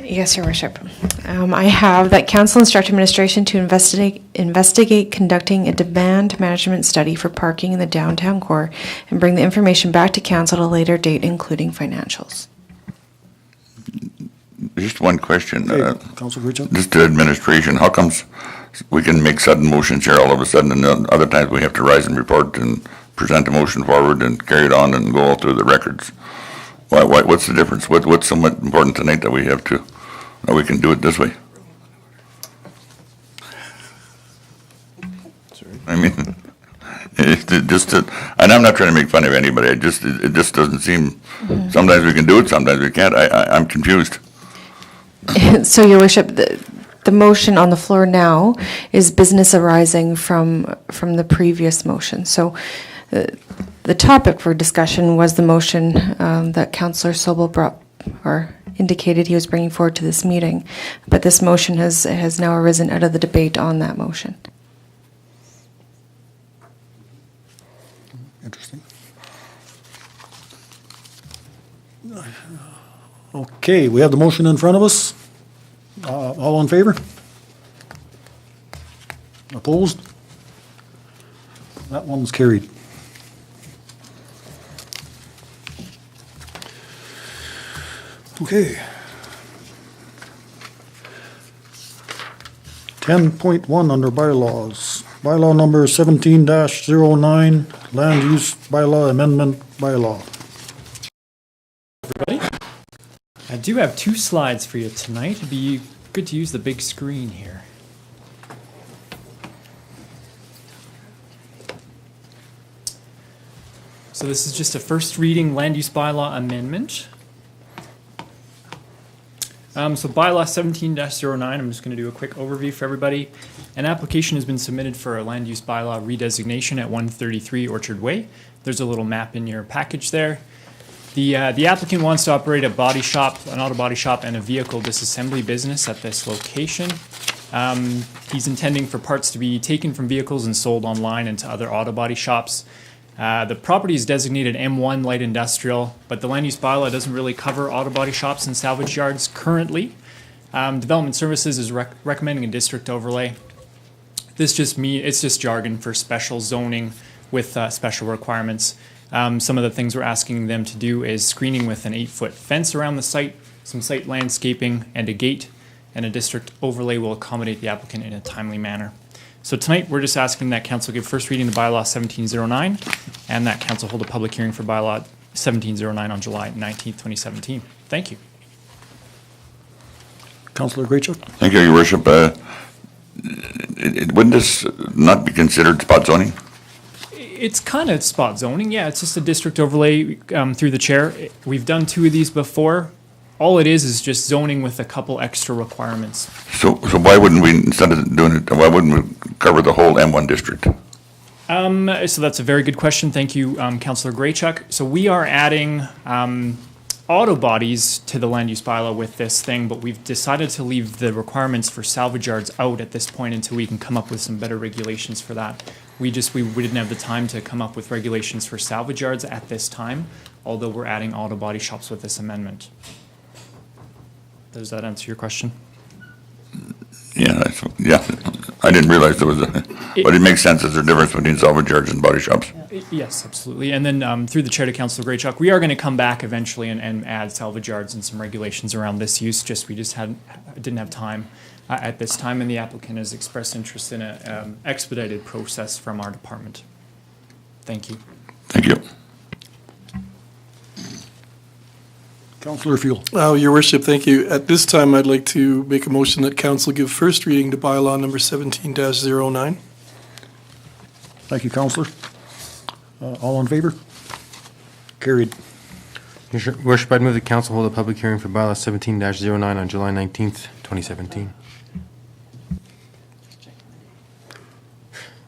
Yes, Your Worship. I have that council instruct administration to investigate conducting a demand management study for parking in the downtown core and bring the information back to council at a later date, including financials. Just one question. Okay, Counselor Richard? Just to administration, how comes we can make sudden motions here all of a sudden, and then other times we have to rise and report and present a motion forward and carry it on and go all through the records? What's the difference? What's so much important tonight that we have to, that we can do it this way? I mean, and I'm not trying to make fun of anybody, it just doesn't seem, sometimes we can do it, sometimes we can't. I'm confused. So, Your Worship, the motion on the floor now is business arising from the previous motion. So the topic for discussion was the motion that Councillor Sobel brought or indicated he was bringing forward to this meeting. But this motion has now arisen out of the debate on that motion. Interesting. Okay, we have the motion in front of us. All in favor? Opposed? That one's carried. Okay. 10.1 under bylaws. Bylaw number 17-09, land use bylaw amendment bylaw. I do have 2 slides for you tonight. It'd be good to use the big screen here. So this is just a first reading land use bylaw amendment. So bylaw 17-09, I'm just going to do a quick overview for everybody. An application has been submitted for a land use bylaw redesignation at 133 Orchard Way. There's a little map in your package there. The applicant wants to operate a body shop, an auto body shop, and a vehicle disassembly business at this location. He's intending for parts to be taken from vehicles and sold online into other auto body shops. The property is designated M1 light industrial, but the land use bylaw doesn't really cover auto body shops and salvage yards currently. Development Services is recommending a district overlay. It's just jargon for special zoning with special requirements. Some of the things we're asking them to do is screening with an 8-foot fence around the site, some site landscaping, and a gate, and a district overlay will accommodate the applicant in a timely manner. So tonight, we're just asking that council give first reading to bylaw 1709, and that council hold a public hearing for bylaw 1709 on July 19th, 2017. Thank you. Councillor Graychuk? Thank you, Your Worship. Wouldn't this not be considered spot zoning? It's kind of spot zoning, yeah. It's just a district overlay through the chair. We've done 2 of these before. All it is just zoning with a couple extra requirements. So why wouldn't we, instead of doing it, why wouldn't we cover the whole M1 district? So that's a very good question. Thank you, Councillor Graychuk. So we are adding auto bodies to the land use bylaw with this thing, but we've decided to leave the requirements for salvage yards out at this point until we can come up with some better regulations for that. We didn't have the time to come up with regulations for salvage yards at this time, although we're adding auto body shops with this amendment. Does that answer your question? Yeah, I didn't realize there was but it makes sense. There's a difference between salvage yards and body shops. Yes, absolutely. And then through the chair to Councillor Graychuk, we are going to come back eventually and add salvage yards and some regulations around this use. We just didn't have time at this time, and the applicant has expressed interest in an expedited process from our department. Thank you. Thank you. Councillor Field. Your worship, thank you. At this time, I'd like to make a motion that council give first reading to bylaw number 17-09. Thank you, Councillor. All in favor? Carried. Your worship, I'd move the council hold a public hearing for bylaw 17-09 on July 19th, 2017.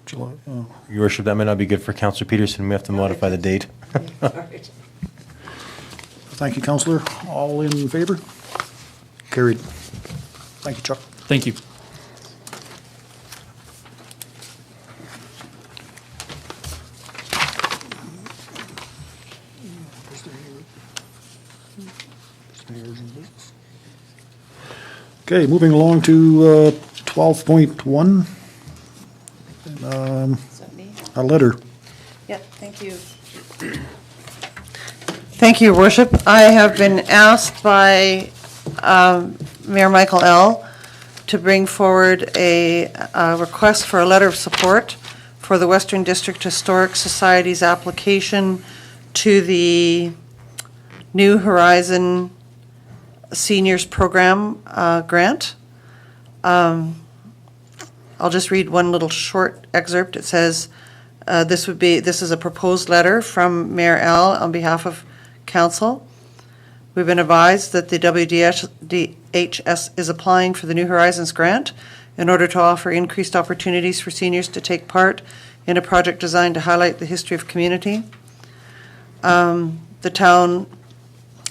July, Your worship, that may not be good for Councillor Peterson. We have to modify the date. Thank you, Councillor. All in favor? Carried. Thank you, Chuck. Thank you. Okay, moving along to 12.1. A letter. Yep, thank you. Thank you, Your Worship. I have been asked by Mayor Michael L. to bring forward a request for a letter of support for the Western District Historic Society's application to the New Horizon Seniors Program grant. I'll just read one little short excerpt. It says, this is a proposed letter from Mayor L. on behalf of Council. We've been advised that the WDHS is applying for the New Horizons grant in order to offer increased opportunities for seniors to take part in a project designed to highlight the history of community. The town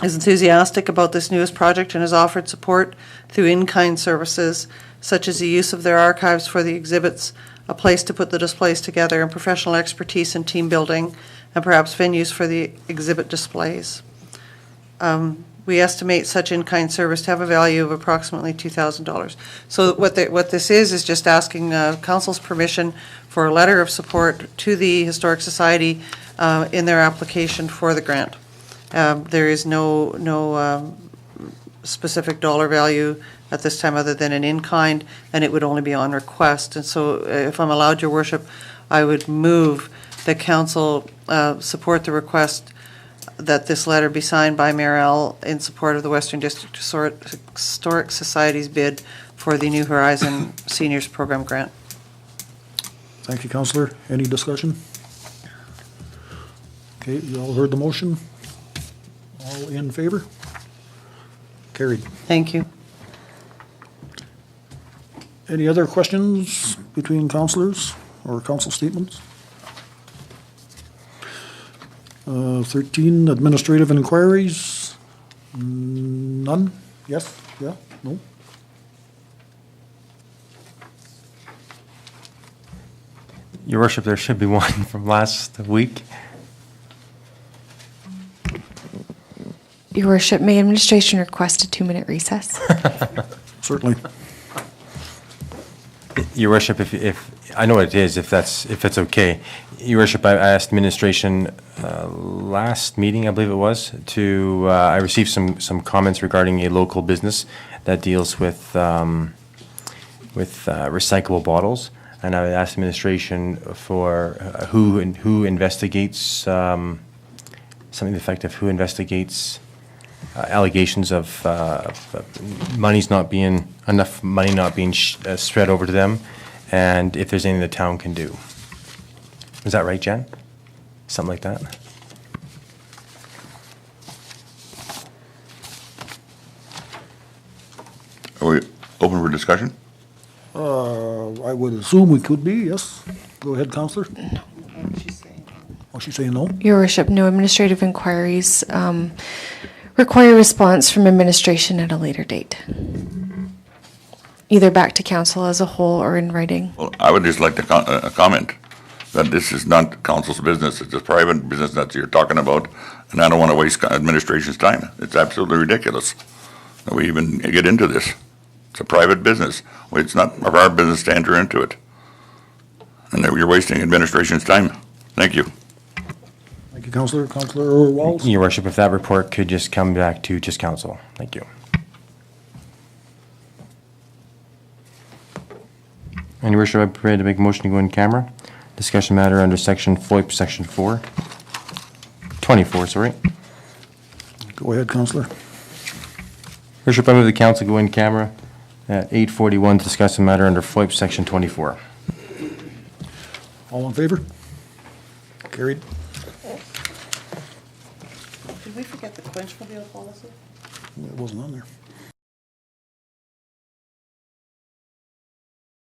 is enthusiastic about this newest project and has offered support through in-kind services such as the use of their archives for the exhibits, a place to put the displays together, and professional expertise in team building, and perhaps venues for the exhibit displays. We estimate such in-kind service to have a value of approximately $2,000. So what this is just asking council's permission for a letter of support to the Historic Society in their application for the grant. There is no specific dollar value at this time other than an in-kind, and it would only be on request. And so if I'm allowed, Your Worship, I would move that council support the request that this letter be signed by Mayor L. in support of the Western District Historic Society's bid for the New Horizon Seniors Program grant. Thank you, Councillor. Any discussion? Okay, you all heard the motion? All in favor? Carried. Thank you. Any other questions between councillors or council statements? 13, administrative inquiries. None? Yes? Yeah? No? Your worship, there should be one from last week. Your worship, may administration request a 2-minute recess? Certainly. Your worship, if I know what it is, if it's okay. Your worship, I asked administration last meeting, I believe it was, to I received some comments regarding a local business that deals with recyclable bottles, and I asked administration for who investigates something to the effect of who investigates allegations of enough money not being spread over to them, and if there's anything the town can do. Is that right, Jen? Something like that? Open for discussion? I would assume we could be, yes. Go ahead, Counselor. Oh, she's saying no? Your worship, no administrative inquiries require response from administration at a later date, either back to council as a whole or in writing. Well, I would just like to comment that this is not council's business. It's a private business that you're talking about, and I don't want to waste administration's time. It's absolutely ridiculous that we even get into this. It's a private business. It's not our business to enter into it. And that you're wasting administration's time. Thank you. Thank you, Counselor. Counselor Walls? Your worship, if that report could just come back to just council. Thank you. And your worship, I'm prepared to make a motion to go in camera. Discussion matter under section FOIP, section 4. 24, sorry. Go ahead, Counselor. Worship, I move the council go in camera at 8:41 to discuss the matter under FOIP, section 24. All in favor? Carried. Did we forget the quenchable policy? It wasn't on there.